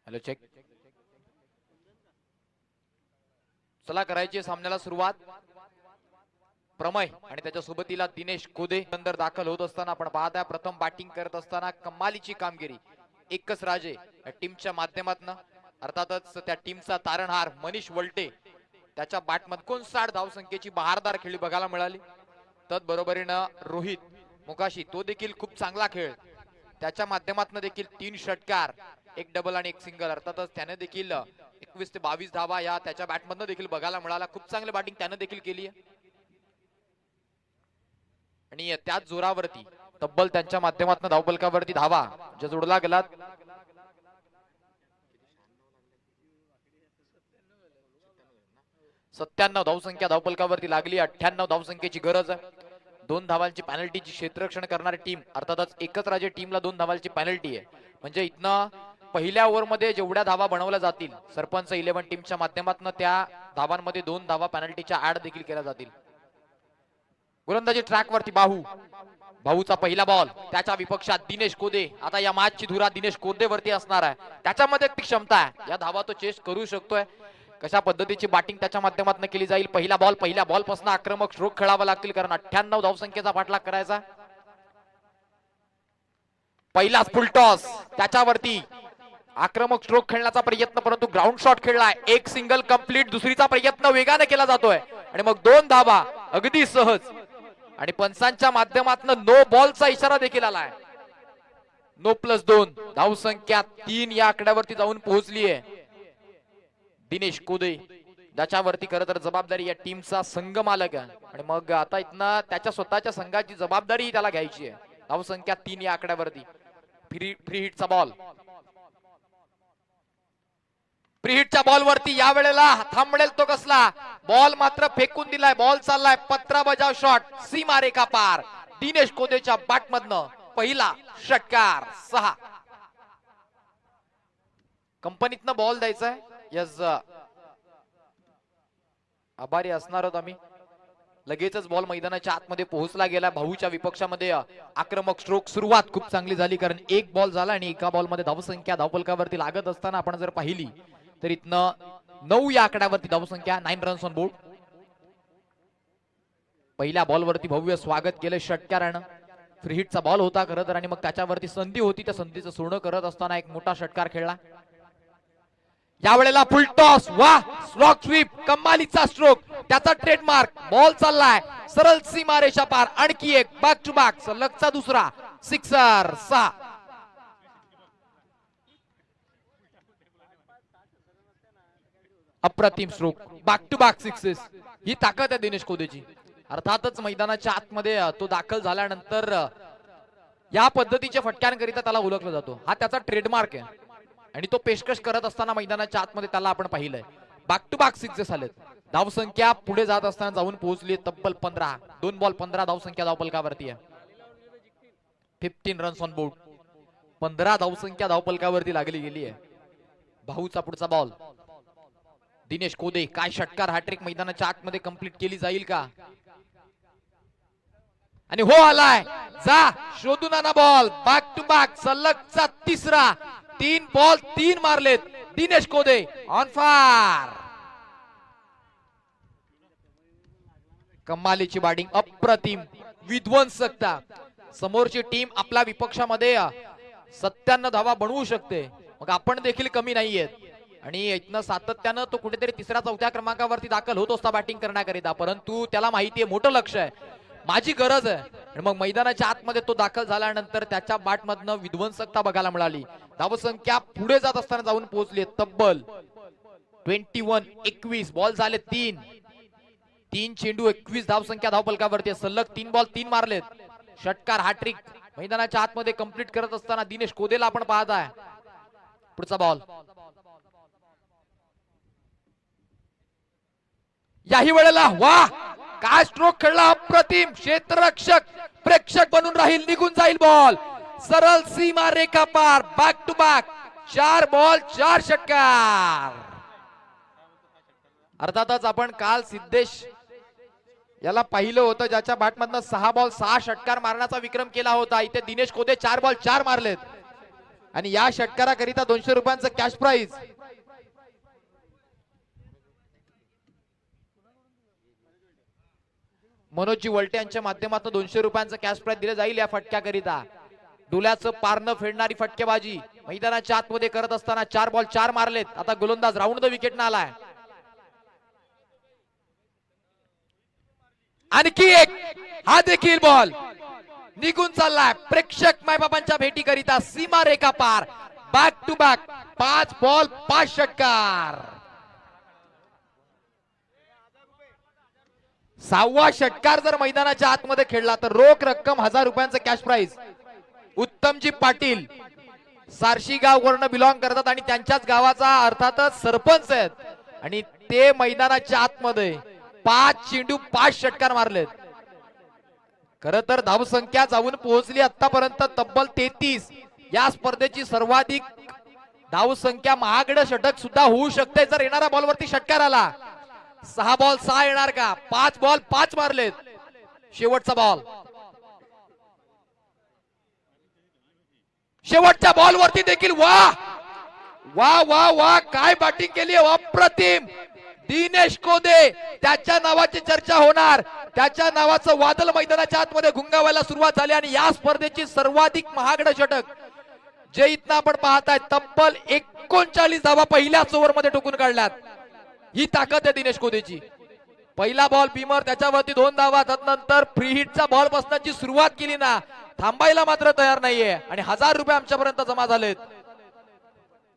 Hello check. चला करायची सामन्याला सुरुवात. प्रमय आणि त्याच्या सोबतीला दिनेश कोदे अंदर दाखल होत असताना आपण पाहताय प्रथम बॅटिंग करत असताना कमालीची कामगिरी एकच राजे या टीमच्या माध्यमातून. अर्थातच त्या टीमचा तारणहार मनीष वल्टे त्याच्या बॅटमध्ये 59 धावसंख्येची बहारदार खेळी बघायला मिळाली. तत्बरोबरीनं रोहित मुकाशी तो देखील खूप चांगला खेळ त्याच्या माध्यमातून देखील 3 षटकार, 1 डबल आणि 1 सिंगल. अर्थातच त्याने देखील 21 ते 22 धावा या त्याच्या बॅटमधनं देखील बघायला मिळाला. खूप चांगली बॅटिंग त्याने देखील केली आहे आणि त्याच जोरावरती तब्बल त्यांच्या माध्यमातून धावफलकावरती धावा ज्या जोडला गेला 97 धावसंख्या धावफलकावरती लागली. 98 धावसंख्येची गरज आहे. 2 धावांची पेनल्टीची क्षेत्ररक्षण करणारी टीम अर्थातच एकच राजे टीमला 2 धावांची पेनल्टी आहे. म्हणजे इथनं पहिल्या ओव्हरमध्ये जेवढ्या धावा बनवल्या जातील सरपंच 11 टीमच्या माध्यमातून त्या धावांमध्ये 2 धावा पेनल्टीच्या ऍड देखील केल्या जातील. गोलंदाजी ट्रॅक वरती भाऊचा पहिला बॉल त्याच्या विपक्षात दिनेश कोदे. आता या मॅचची धुरा दिनेश कोदे वरती असणार आहे. त्याच्यामध्ये ती क्षमता आहे, या धावा तो चेस करू शकतोय. कशा पद्धतीची बॅटिंग त्याच्या माध्यमातून केली जाईल. पहिला बॉल पासून आक्रमक स्ट्रोक खेळावा लागतील कारण 98 धावसंख्येचा पाठलाग करायचा. पहिलाच फुल टॉस त्याच्यावरती आक्रमक स्ट्रोक खेळण्याचा प्रयत्न परंतु ग्राउंड शॉट खेळलाय. 1 सिंगल कंप्लीट. दुसरीचा प्रयत्न वेगाने केला जातोय आणि मग 2 धावा अगदी सहज आणि पंचांच्या माध्यमातून नो बॉलचा इशारा देखील आलाय. नो +2 धावसंख्या 3 या आकड्यावरती जाऊन पोहोचली आहे. दिनेश कोदे ज्याच्यावरती खरं तर जबाबदारी या टीमचा संघ मालक आहे आणि मग आता इथनं त्याच्या स्वतःच्या संघाची जबाबदारी त्याला घ्यायची आहे. धावसंख्या 3 या आकड्यावरती. फ्री हिटचा बॉल. फ्री हिटच्या बॉल वरती या वेळेला थांबेल तो कसला. बॉल मात्र फेकून दिलाय. बॉल चाललाय पत्रा बजाव शॉट सीमारेखा पार. दिनेश कोदेच्या बॅटमधनं पहिला षटकार. 6 कंपनीतनं बॉल द्यायचा आहे. यस आभारी असणार आहोत आम्ही. लगेचच बॉल मैदानाच्या आतमध्ये पोहोचला गेला. भाऊच्या विपक्षामध्ये आक्रमक स्ट्रोक सुरुवात खूप चांगली झाली कारण 1 बॉल झाला आणि एका बॉलमध्ये धावसंख्या धावफलकावरती लागत असताना आपण जर पाहिली तर इथनं 9 या आकड्यावरती धावसंख्या. 9 रन्स ऑन बोर्ड. पहिल्या बॉलवरती भव्य स्वागत केलं षटकारानं. फ्री हिटचा बॉल होता खरं तर आणि मग त्याच्यावरती संधी होती. त्या संधीचं सोनं करत असताना एक मोठा षटकार खेळला. यावेळेला फुल टॉस. वा स्ट्रोक स्वीप. कमालीचा स्ट्रोक त्याचा ट्रेडमार्क. बॉल चाललाय सरळ सीमारेषा पार. आणखी एक बॅक टू बॅक सलगचा दुसरा सिक्सर. 6 अप्रतिम stroke. Back to back sixes. ही ताकद आहे दिनेश कोदेची. अर्थातच मैदानाच्या आतमध्ये तो दाखल झाल्यानंतर या पद्धतीच्या फटक्यांकरिता त्याला ओळखला जातो. हा त्याचा ट्रेडमार्क आहे आणि तो पेशकश करत असताना मैदानाच्या आतमध्ये त्याला आपण पाहिलंय. बॅक टू बॅक सिक्सेस आलेत. धावसंख्या पुढे जात असताना जाऊन पोहोचली तब्बल 15. 2 बॉल 15 धावसंख्या धावपलकावरती आहे. 15 रन्स ऑन बोर्ड. 15 धावसंख्या धावपलकावरती लागली गेली आहे. भाऊचा पुढचा बॉल. दिनेश कोदे, काय षटकार, हॅट्रिक मैदानाच्या आतमध्ये कंप्लीट केली जाईल का? आणि हो आलाय, जा शोधून आणा बॉल. बॅक टू बॅक सलगचा तिसरा. 3 बॉल 3 मारलेत दिनेश कोदे. On fire. कमालीची बॅटिंग, अप्रतिम विध्वंसकता. समोरची टीम आपल्या विपक्षामध्ये 97 धावा बनवू शकते, मग आपण देखील कमी नाहीयेत. आणि इथनं सातत्यानं तो कुठेतरी 3ऱ्या-4थ्या क्रमांकावरती दाखल होत असता बॅटिंग करण्याकरिता, परंतु त्याला माहिती आहे मोठं लक्ष आहे, माझी गरज आहे. आणि मग मैदानाच्या आतमध्ये तो दाखल झाल्यानंतर त्याच्या बॅटमधनं विध्वंसकता बघायला मिळाली. धावसंख्या पुढे जात असताना जाऊन पोहोचली तब्बल 21. बॉल झाले 3 चेंडू 21 धावसंख्या धावपलकावरती. सलग 3 बॉल 3 मारलेत. षटकार हॅट्रिक मैदानाच्या आतमध्ये कंप्लीट करत असताना दिनेश कोदेला आपण पाहताय. पुढचा बॉल. याही वेळेला वा, काय स्ट्रोक खेळला, अप्रतिम. क्षेत्ररक्षक प्रेक्षक बनून राहील, निघून जाईल बॉल. सरळ सीमा रेखा पार. बॅक टू बॅक 4 बॉल 4 षटकार. अर्थातच आपण काल सिद्धेश याला पाहिलं होतं, ज्याच्या बॅटमधनं 6 बॉल 6 षटकार मारण्याचा विक्रम केला होता. इथे दिनेश कोदे 4 बॉल 4 मारलेत आणि या षटकाराकरिता 200 रुपयांचं कॅश प्राइज. मनोजी वलटे यांच्या माध्यमातून 200 रुपयांचं कॅश प्राइज दिलं जाईल या फटक्याकरिता. डोल्याचं पारणं फेडणारी फटकेबाजी मैदानाच्या आतमध्ये करत असताना 4 बॉल 4 मारलेत. आता गोलंदाज राऊंड द विकेटनं आलाय. आणखी एक, हा देखील बॉल निघून चाललाय. प्रेक्षक मायबाबांच्या भेटीकरिता सीमा रेखा पार. बॅक टू बॅक 5 बॉल 5 षटकार. 6वा षटकार जर मैदानाच्या आतमध्ये खेळला तर रोख रक्कम 1000 रुपयांचं कॅश प्राइज. उत्तमजी पाटील सारशी गाववरून बिलॉंग करतात आणि त्यांच्याच गावाचा अर्थातच सरपंच आहेत आणि ते मैदानाच्या आतमध्ये 5 चेंडू 5 षटकार मारलेत. खर तर धावसंख्या जाऊन पोहोचली आतापर्यंत तब्बल 33. या स्पर्धेची सर्वाधिक धावसंख्या महागडं षटक सुद्धा होऊ शकते जर येणाऱ्या बॉलवरती षटकार आला. 6 बॉल 6 येणार का? 5 बॉल 5 मारलेत. शेवटचा बॉल. शेवटच्या बॉलवरती देखील वा वा वा वा, काय बॅटिंग केली, अप्रतिम. दिनेश कोदे, त्याच्या नावाची चर्चा होणार, त्याच्या नावाचं वादळ मैदानाच्या आतमध्ये घुंगावायला सुरुवात झाली आणि या स्पर्धेची सर्वाधिक महागडं षटक जे इथं आपण पाहताय तब्बल 39 धावा पहिल्याच ओव्हरमध्ये ठोकून काढल्यात. ही ताकद आहे दिनेश कोदेची. पहिला बॉल बीमर, त्याच्यावरती 2 धावा. त्यानंतर फ्री हिटचा बॉल बसण्याची सुरुवात केली ना, थांबायला मात्र तयार नाहीये आणि 1000 रुपये आमच्यापर्यंत जमा झालेत.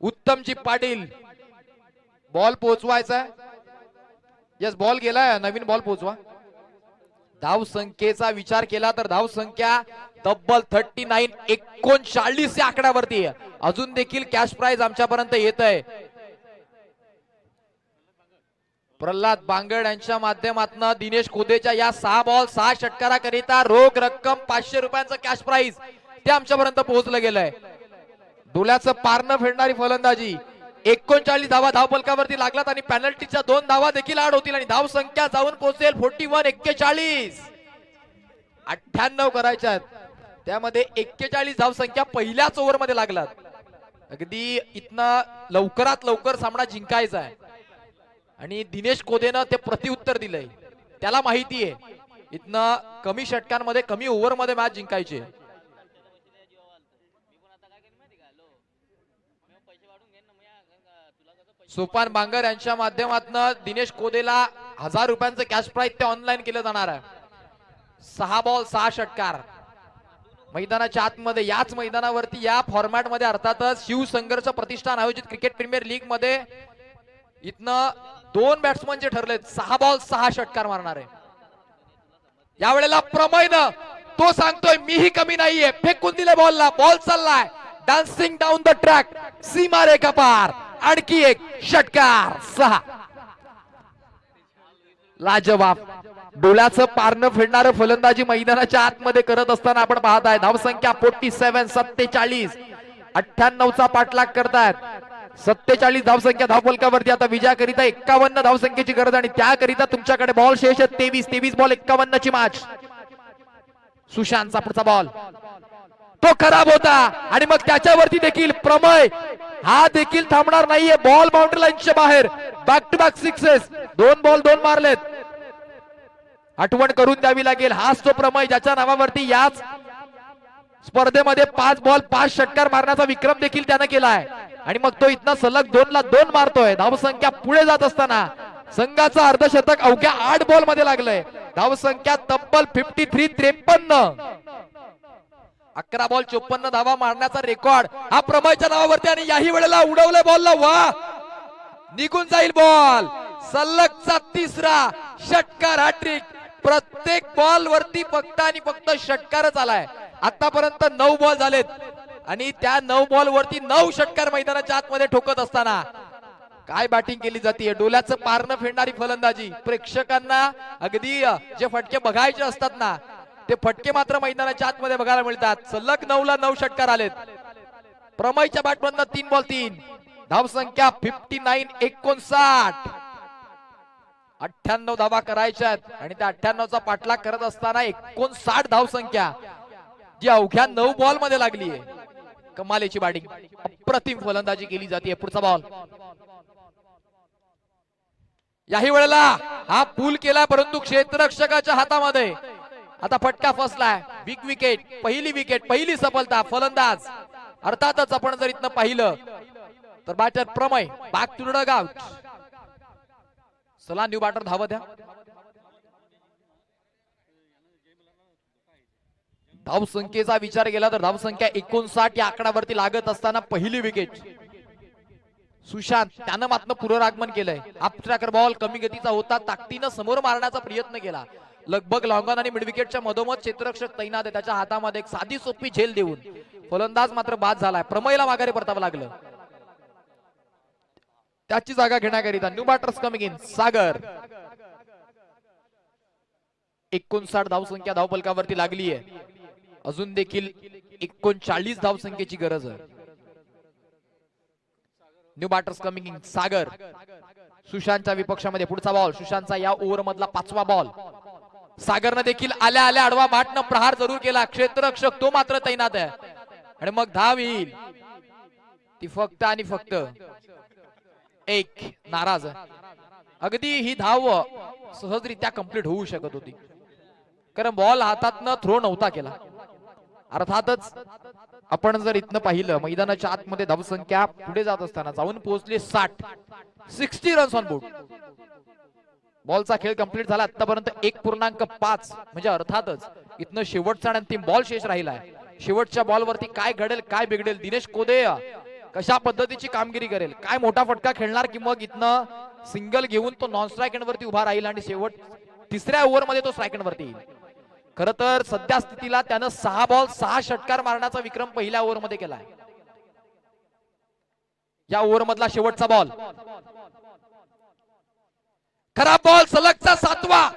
उत्तमजी पाटील, बॉल पोहोचवायचा. यस, बॉल गेलाय, नवीन बॉल पोहोचवा. धाव संख्येचा विचार केला तर धाव संख्या तब्बल 39 39 या आकड्यावरती आहे. अजून देखील कॅश प्राइज आमच्यापर्यंत येत आहे. प्रल्हाद बांगड यांच्या माध्यमातून दिनेश कोदेच्या या 6 बॉल 6 षटकाराकरिता रोख रक्कम 500 रुपयांचं कॅश प्राइज ते आमच्यापर्यंत पोहोचलं गेलंय. डोल्याचं पारणं फेडणारी फलंदाजी. 39 धावा धावफलकावरती लागलात आणि पेनल्टीच्या 2 धावा देखील आड होतील आणि धाव संख्या जाऊन पोहोचेल 41. 98 करायच्या आहेत, त्यामध्ये 41 धाव संख्या पहिल्याच ओव्हरमध्ये लागलात. अगदी इथनं लवकरात लवकर सामना जिंकायचा आहे आणि दिनेश कोदेनं ते प्रत्युत्तर दिलंय. त्याला माहिती आहे इथनं कमी षटकांमध्ये कमी ओव्हरमध्ये मॅच जिंकायची आहे. सोपान बांगर यांच्या माध्यमातून दिनेश कोदेला 1000 रुपयांचं कॅश प्राइज ते ऑनलाईन केलं जाणार आहे. 6 बॉल 6 षटकार मैदानाच्या आतमध्ये. याच मैदानावरती या फॉर्मॅट मध्ये अर्थातच शिवसंघर्ष प्रतिष्ठान आयोजित क्रिकेट प्रीमियर लीग मध्ये इथनं 2 बॅट्समन जे ठरलेत 6 बॉल 6 षटकार मारणार आहे. यावेळेला प्रमयनं तो सांगतोय मीही कमी नाहीये, फेकून दिले बॉलला, बॉल चाललाय डान्सिंग डाऊन द ट्रॅक, सीमारेखा पार, आणखी एक षटकार, 6. लाजवाब डोळ्याचं पारणं फिरणारं फलंदाजी मैदानाच्या आतमध्ये करत असताना आपण पाहत आहे. धावसंख्या 47, 47, 98चा पाठलाग करतायत. 47 धावसंख्या धावफलकावरती. आता विजयाकरिता 51 धावसंख्येची गरज आणि त्याकरिता तुमच्याकडे बॉल शेष 23 बॉल 51ची मॅच. सुशांतचा पुढचा बॉल तो खराब होता आणि मग त्याच्यावरती देखील प्रमय हा देखील थांबणार नाहीये. बॉल बाउंड्री लाईनच्या बाहेर, back to back sixes, 2 ball 2 मारलेत. आठवण करून द्यावी लागेल, हाच तो प्रमय ज्याच्या नावावरती याच स्पर्धेमध्ये 5 बॉल 5 षटकार मारण्याचा विक्रम देखील त्याने केलाय. आणि मग तो इथनं सलग 2 ला 2 मारतोय. धावसंख्या पुढे जात असताना संघाचं अर्धशतक अवघ्या 8 बॉल मध्ये लागलंय. धावसंख्या तब्बल 53, 53. 11 बॉल 54 धावा मारण्याचा रेकॉर्ड हा प्रमयच्या नावावरती. आणि याही वेळेला उडवलंय बॉलला, वा निघून जाईल बॉल. सलगचा 3रा षटकार, हॅट्रिक. प्रत्येक बॉल वरती फक्त आणि फक्त षटकारच आलाय. आतापर्यंत 9 बॉल झालेत आणि त्या 9 बॉल वरती 9 षटकार मैदानाच्या आतमध्ये ठोकत असताना काय बॅटिंग केली जाते. डोल्याचं पारणं फिरणारी फलंदाजी. प्रेक्षकांना अगदी जे फटके बघायचे असतात ना, ते फटके मात्र मैदानाच्या आतमध्ये बघायला मिळतात. सलग 9 ला 9 षटकार आलेत. प्रमयच्या बॅटमधनं 3 बॉल 3. धावसंख्या 59, 59. 98 धावा करायच्यात आणि त्या 98चा पाठलाग करत असताना 59 धावसंख्या जी अवघ्या 9 बॉल मध्ये लागली आहे. कमालीची बॅटिंग, अप्रतिम फलंदाजी केली जाते. पुढचा बॉल याही वेळेला हा पूल केला, परंतु क्षेत्ररक्षकाच्या हातामध्ये. आता फटका फसलाय. बिग विकेट, पहिली विकेट, पहिली सफलता. फलंदाज अर्थातच आपण जर इथनं पाहिलं तर batter Pramay back to the dugout. चला न्यू बॅटर धावत द्या. धावसंख्येचा विचार केला तर धावसंख्या 59 या आकड्यावरती लागत असताना पहिली विकेट. सुशांत त्यानं मात्र पुनरागमन केलंय. हाफ ट्रॅकर बॉल कमी गतीचा होता, ताकदीनं समोर मारण्याचा प्रयत्न केला. लगभग लॉंग ऑन आणि मिड विकेटच्या मधोमध क्षेत्ररक्षक तैनात आहे. त्याच्या हातामध्ये एक साधी सोपी झेल देऊन फलंदाज मात्र बाद झालाय. प्रमयला माघारी परतावं लागलं. त्याची जागा घेण्याकरिता न्यू बॅटर्स कमिंग इन. सागर 59 धावसंख्या धावफलकावरती लागली आहे. अजून देखील 39 धावसंख्येची गरज आहे. New batters coming in. Sagar सुशांतच्या विपक्षामध्ये. पुढचा बॉल सुशांतचा या ओव्हर मधला 5वा बॉल. सागरनं देखील आल्या आल्या आडवा माटनं प्रहार जरूर केला. क्षेत्ररक्षक तो मात्र तैनात आहे आणि मग धाव येईल ती फक्त आणि फक्त 1. नाराज अगदी ही धाव सहजरित्या कंप्लीट होऊ शकत होती, कारण बॉल हातातनं थ्रो नव्हता केला. अर्थातच आपण जर इथनं पाहिलं मैदानाच्या आतमध्ये धावसंख्या पुढे जात असताना जाऊन पोहोचले 60 रन्स ऑन बोर्ड. बॉलचा खेळ कंप्लीट झाला आतापर्यंत 1.5 म्हणजे अर्थातच इथनं शेवटचा आणि अंतिम बॉल शेष राहिलाय. शेवटच्या बॉल वरती काय घडेल काय बिघडेल, दिनेश कोदे कशा पद्धतीची कामगिरी करेल, काय मोठा फटका खेळणार की मग इथनं सिंगल घेऊन तो नॉन स्ट्राइक एंड वरती उभा राहील आणि शेवट 3ऱ्या ओव्हर मध्ये तो स्ट्राइक एंड वरती येईल. खरं तर सध्या स्थितीला त्यानं 6 बॉल 6 षटकार मारण्याचा विक्रम पहिल्या ओव्हर मध्ये केलाय. या ओव्हर मधला शेवटचा बॉल खराब बॉल. सलगचा 7वा.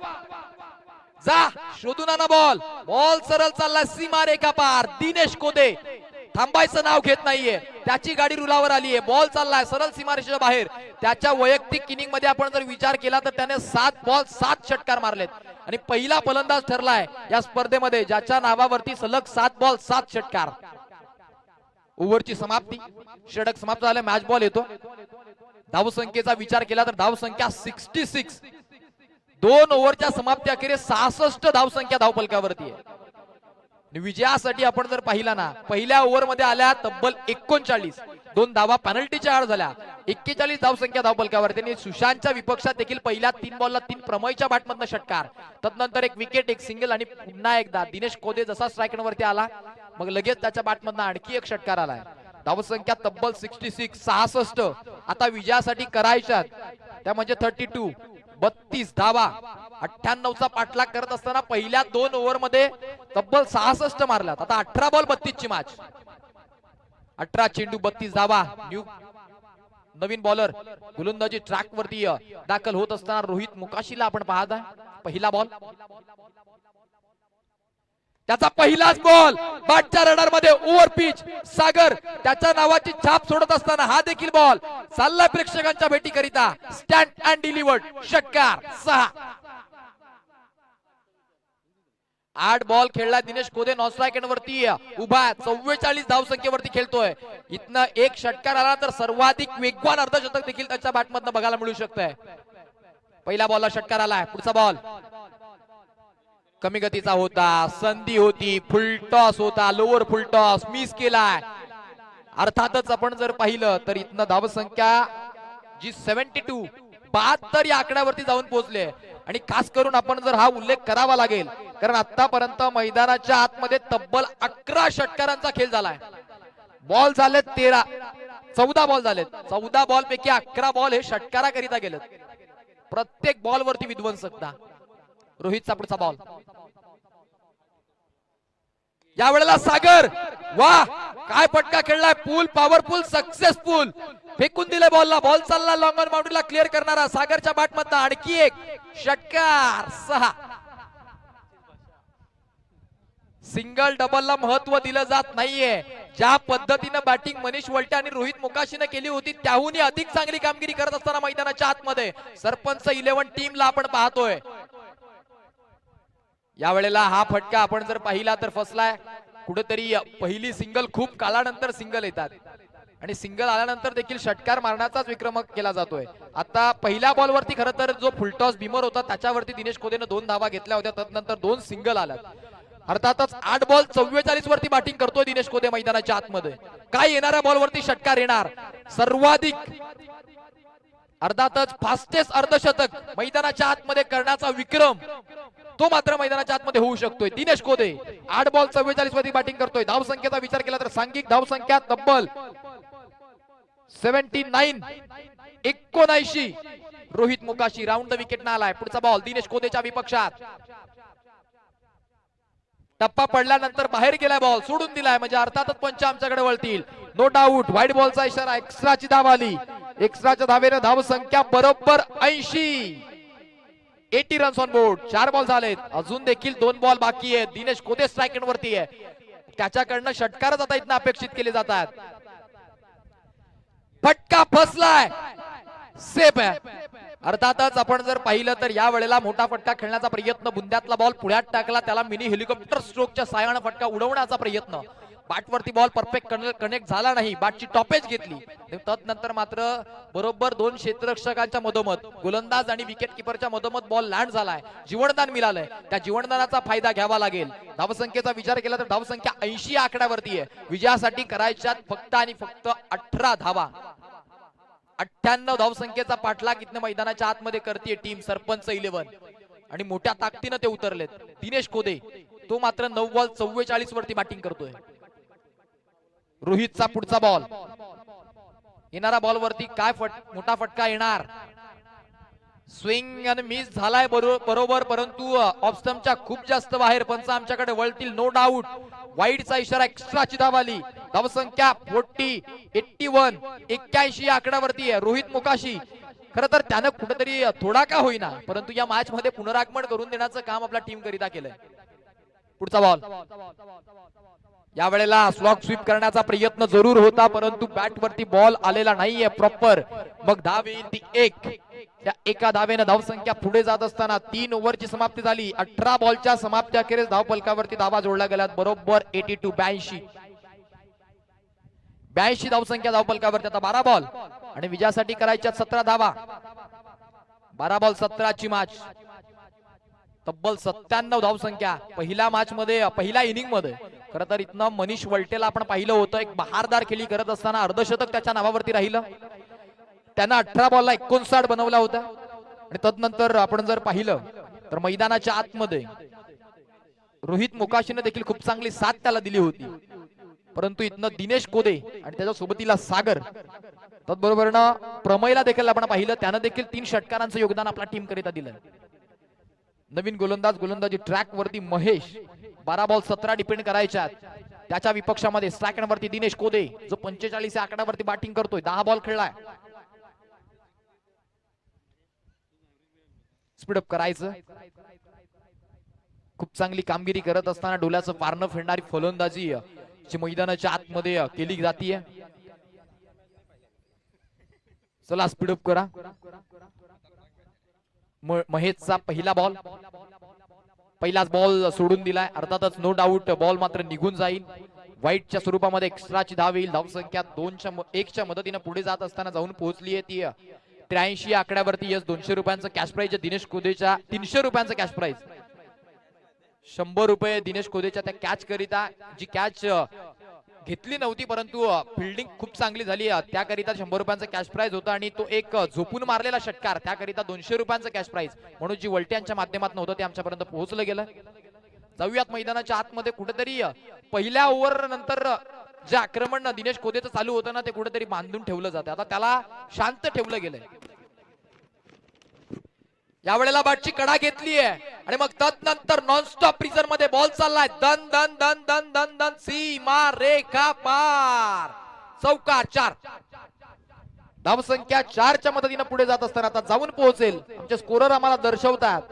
जा शोधून आणा बॉल. बॉल सरळ चालला सीमारेखा पार. दिनेश कोदे थांबायचं नाव घेत नाहीये. त्याची गाडी रुलावर आली आहे. बॉल चाललाय सरळ सीमारेषेच्या बाहेर. त्याच्या वैयक्तिक इनिंग मध्ये आपण जर विचार केला तर त्याने 7 बॉल 7 षटकार मारलेत आणि पहिला फलंदाज ठरलाय या स्पर्धेमध्ये ज्याच्या नावावरती सलग 7 बॉल 7 षटकार. ओव्हरची समाप्ती, षटक समाप्त झाले. मॅच बॉल येतो. धावसंख्येचा विचार केला तर धावसंख्या 66. 2 ओव्हरच्या समाप्ती अखेरीस 66 धावसंख्या धावफलकावरती आहे. विजयासाठी आपण जर पाहिला ना, पहिल्या ओव्हर मध्ये आल्या तब्बल 39. 2 धावा पेनल्टीच्या आड झाल्या. 41 धावसंख्या धावफलकावरती. आणि सुशांतच्या विपक्षात देखील पहिल्या 3 बॉलला 3 प्रमयच्या बॅटमधनं षटकार, तदनंतर 1 विकेट 1 सिंगल आणि पुन्हा एकदा दिनेश कोदे जसा स्ट्राइक वरती आला मग लगेच त्याच्या बॅटमधनं आणखी 1 षटकार आलाय. धावसंख्या तब्बल 66. आता विजयासाठी करायच्यात त्या म्हणजे 32 धावा 98चा पाठलाग करत असताना पहिल्या 2 ओव्हर मध्ये तब्बल 66 मारल्यात. आता 18 बॉल 32 ची मॅच. 18 चेंडू 32 धावा. नवीन बॉलर गोलंदाजी ट्रॅक वरती दाखल होत असताना रोहित मुकाशीला आपण पाहत आहे. पहिला बॉल, त्याचा पहिलाच बॉल बॅटच्या रडार मध्ये ओव्हर पिच. सागर त्याच्या नावाची छाप सोडत असताना हा देखील बॉल चाललाय प्रेक्षकांच्या भेटीकरिता. स्टँड अँड डिलिव्हर्ड, षटकार 6. 8 बॉल खेळला दिनेश कोदे. नॉन स्ट्राइक वरती उभा 44 धावसंख्येवरती खेळतोय. इथनं एक षटकार आला तर सर्वाधिक वेगवान अर्धशतक देखील त्याच्या बॅटमधनं बघायला मिळू शकतंय. पहिल्या बॉलला षटकार आलाय. पुढचा बॉल कमी गतीचा होता, संधी होती, फुल टॉस होता, लोअर फुल टॉस मिस केलाय. अर्थातच आपण जर पाहिलं तर इथनं धावसंख्या जी 72 72 या आकड्यावरती जाऊन पोहोचले. आणि खास करून आपण जर हा उल्लेख करावा लागेल कारण आतापर्यंत मैदानाच्या आतमध्ये तब्बल 11 षटकारांचा खेळ झालाय. बॉल झालेत 13, 14 बॉल झालेत. 14 बॉल पैकी 11 बॉल हे षटकाराकरिता गेलेत. प्रत्येक बॉल वरती विध्वंसकता. रोहितचा पुढचा बॉल, या वेळेला सागर, वा काय फटका खेळलाय. पूल पॉवरफुल, सक्सेसफुल फेकून दिले बॉलला. बॉल चालला लॉंग ऑन बाउंड्रीला क्लिअर करणारा सागरच्या बॅटमधनं आणखी एक षटकार 6. सिंगल डबलला महत्व दिलं जात नाहीये. ज्या पद्धतीनं बॅटिंग मनीष वलटे आणि रोहित मुकाशीने केली होती त्याहूनही अधिक चांगली कामगिरी करत असताना मैदानाच्या आतमध्ये सरपंच 11 टीमला आपण पाहतोय. या वेळेला हा फटका आपण जर पाहिला तर फसलाय कुठेतरी. पहिली सिंगल खूप काळानंतर सिंगल येतात आणि सिंगल आल्यानंतर देखील षटकार मारण्याचाच विक्रम केला जातोय. आता पहिल्या बॉलवरती खरं तर जो फुलटॉस भीमर होता त्याच्यावरती दिनेश कोदेने 2 धावा घेतल्या होत्या. त्यानंतर 2 सिंगल आल्यात. अर्थातच 8 बॉल 44 वरती बॅटिंग करतोय दिनेश कोदे मैदानाच्या आतमध्ये. काय येणाऱ्या बॉलवरती षटकार येणार. सर्वाधिक अर्थातच फास्टेस्ट अर्धशतक मैदानाच्या आतमध्ये करण्याचा विक्रम तो मात्र मैदानाच्या आतमध्ये होऊ शकतोय. दिनेश कोदे 8 बॉल 44 वरती बॅटिंग करतोय. धावसंख्येचा विचार केला तर सांघिक धावसंख्या तब्बल 79, 79. Rohit Mukashi round the wicket ना आलाय. पुढचा बॉल दिनेश कोदेच्या विपक्षात. टप्पा पडल्यानंतर बाहेर गेलाय, बॉल सोडून दिलाय म्हणजे अर्थातच पंच आमच्याकडे वळतील. नो डाऊट व्हाईट बॉलचा इशारा. एक्स्ट्राची धाव आली. एक्स्ट्राच्या धावेनं धावसंख्या बरोबर 80 रन्स ऑन बोर्ड. 4 बॉल झालेत. अजून देखील 2 बॉल बाकी आहेत. दिनेश कोदे स्ट्राइक वरती आहे. त्याच्याकडनं षटकारच आता इथनं अपेक्षित केले जातात. फटका फसलाय, सेफ आहे. अर्थातच आपण जर पाहिलं तर या वेळेला मोठा फटका खेळण्याचा प्रयत्न, बुंद्यातला बॉल पुढ्यात टाकला, त्याला मिनी हेलिकॉप्टर स्ट्रोकच्या साहाय्याने फटका उडवण्याचा प्रयत्न. बॅटवरती बॉल परफेक्ट कनेक्ट झाला नाही. बॅटची टॉपेज घेतली. तदनंतर मात्र बरोबर 2 क्षेत्ररक्षकांच्या मधोमध, गोलंदाज आणि विकेट किपरच्या मधोमध बॉल लँड झालाय. जीवनदान मिळालंय. त्या जीवनदानाचा फायदा घ्यावा लागेल. धावसंख्येचा विचार केला तर धावसंख्या 80 आकड्यावरती आहे. विजयासाठी करायच्यात फक्त आणि फक्त 18 धावा. 98 धावसंख्येचा पाठलाग इथनं मैदानाच्या आतमध्ये करते टीम सरपंच 11 आणि मोठ्या ताकदीनं ते उतरलेत. दिनेश कोदे तो मात्र 9 बॉल 44 वरती बॅटिंग करतोय. रोहितचा पुढचा बॉल, येणारा बॉल वरती काय मोठा फटका येणार. स्विंग आणि मिस झालाय बरोबर, परंतु ऑफ स्टंपच्या खूप जास्त बाहेर. पंच आमच्याकडे वळतील नो डाऊट. वाईडचा इशारा. एक्स्ट्राची धाव आली. धावसंख्या 81, 81 आकड्यावरती आहे. रोहित मुकाशी खरं तर त्यानं कुठेतरी थोडा का होईना परंतु या मॅच मध्ये पुनरागमन करून देण्याचं काम आपल्या टीम करिता केलंय. पुढचा बॉल, या वेळेला स्लॉग स्वीप करण्याचा प्रयत्न जरूर होता परंतु बॅट वरती बॉल आलेला नाहीये प्रॉपर. मग धाव येईल ती 1. त्या एका धावेनं धावसंख्या पुढे जात असताना 3 ओव्हरची समाप्ती झाली. 18 बॉलच्या समाप्ती अखेरीस धावफलकावरती धावा जोडल्या गेल्यात बरोबर 82, 82 धावसंख्या धावफलकावरती. आता 12 बॉल आणि विजयासाठी करायच्या 17 धावा. 12 बॉल 17ची मॅच. तब्बल 97 धावसंख्या पहिल्या मॅच मध्ये, पहिल्या इनिंग मध्ये. खरं तर इथनं मनीष वलटेला आपण पाहिलं होतं एक बहारदार खेळी करत असताना अर्धशतक त्याच्या नावावरती राहिलं. त्यानं 18 बॉलला 59 बनवला होता. आणि तदनंतर आपण जर पाहिलं तर मैदानाच्या आतमध्ये रोहित मुकाशीने देखील खूप चांगली साथ त्याला दिली होती. परंतु इथनं दिनेश कोदे आणि त्याच्या सोबतीला सागर, त्याचबरोबर प्रमयला देखील आपण पाहिलं, त्यानं देखील 3 षटकारांचं योगदान आपल्या टीम करिता दिलं. नवीन गोलंदाज गोलंदाजी ट्रॅक वरती महेश 12 बॉल 17 डिपेंड करायच्या त्याच्या विपक्षामध्ये सेकंड वरती दिनेश कोदे जो 45 आकड्यावरती बॅटिंग करतोय 10 बॉल खेळलाय स्पीडअप करायचं खूप चांगली कामगिरी करत असताना डोल्याचं पारणं फेडणारी फलंदाजी जी मैदानाच्या आतमध्ये केली जातीये चला स्पीडअप करा महेशचा पहिलाच बॉल सोडून दिलाय अर्थातच नो डाऊट बॉल मात्र निघून जाईल वाईटच्या स्वरूपामध्ये एक्स्ट्राची धाव येईल धावसंख्या 2-1च्या मदतीने पुढे जात असताना जाऊन पोहोचली आहे ती 83 आकड्यावरती यस 200 रुपयांचं कॅश प्राइज दिनेश कोदेच्या 300 रुपयांचं कॅश प्राइज 100 रुपये दिनेश कोदेच्या त्या कॅच करिता जी कॅच घेतली नव्हती परंतु फिल्डिंग खूप चांगली झाली त्याकरिता 100 रुपयांचा कॅश प्राइज होता आणि तो एक झोपून मारलेला षटकार त्याकरिता 200 रुपयांचा कॅश प्राइज म्हणून जी वलट्यांच्या माध्यमातून होतं ते आमच्यापर्यंत पोहोचलं गेलं जाऊयात मैदानाच्या आतमध्ये कुठेतरी पहिल्या ओव्हर नंतर जे आक्रमण दिनेश कोदेचं चालू होतं ना ते कुठेतरी बांधून ठेवलं जातं आता त्याला शांत ठेवलं गेलंय यावेळेला बॅटची कडा घेतली आहे आणि मग तदनंतर नॉनस्टॉप प्रिझन मध्ये बॉल चाललाय दन दन दन दन दन दन सीमा रेखा पार चौकार 4 धावसंख्या 4च्या मदतीने पुढे जात असताना आता जाऊन पोहोचेल आमचे स्कोरर आम्हाला दर्शवतात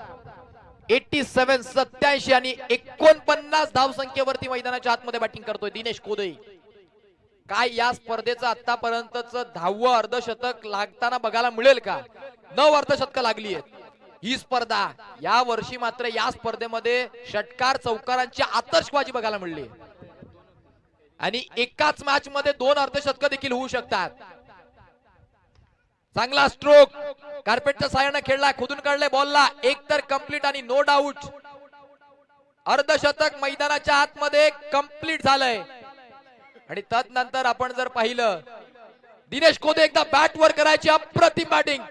87 आणि 49 धावसंख्येवरती मैदानाच्या आतमध्ये बॅटिंग करतोय दिनेश कोदे काय या स्पर्धेचं आतापर्यंतच 10वं अर्धशतक लागताना बघायला मिळेल का 9 अर्धशतक लागली आहेत ही स्पर्धा या वर्षी मात्र या स्पर्धेमध्ये षटकार चौकारांची आतषबाजी बघायला मिळली आणि एकाच मॅच मध्ये 2 अर्धशतक देखील होऊ शकतात चांगला स्ट्रोक कार्पेटच्या साहाय्याने खेळलाय खोदून काढले बॉलला एक तर कंप्लीट आणि नो डाऊट अर्धशतक मैदानाच्या आतमध्ये कंप्लीट झालंय आणि तदनंतर आपण जर पाहिलं दिनेश कोदे एकदा बॅट वर करायची अप्रतिम बॅटिंग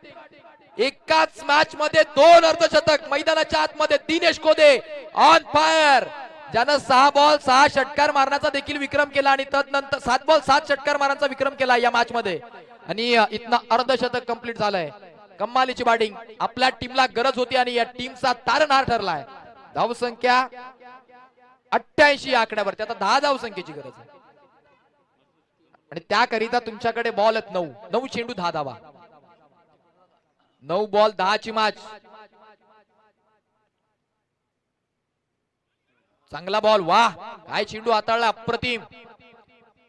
एकाच मॅच मध्ये 2 अर्धशतक मैदानाच्या आतमध्ये दिनेश कोदे ऑन फायर ज्यानं 6 बॉल 6 षटकार मारण्याचा देखील विक्रम केला आणि तदनंतर 7 बॉल 7 षटकार मारण्याचा विक्रम केला या मॅच मध्ये आणि इथनं अर्धशतक कंप्लीट झालंय कमालीची बॅटिंग आपल्या टीमला गरज होती आणि या टीमचा तारणहार ठरलाय धावसंख्या 88 आकड्यावरती आता 10 धावसंख्येची गरज आहे आणि त्याकरिता तुमच्याकडे बॉल आहेत 9 चेंडू 10 धावा 9 बॉल 10 ची मॅच चांगला बॉल वाह काय चेंडू हाताळला अप्रतिम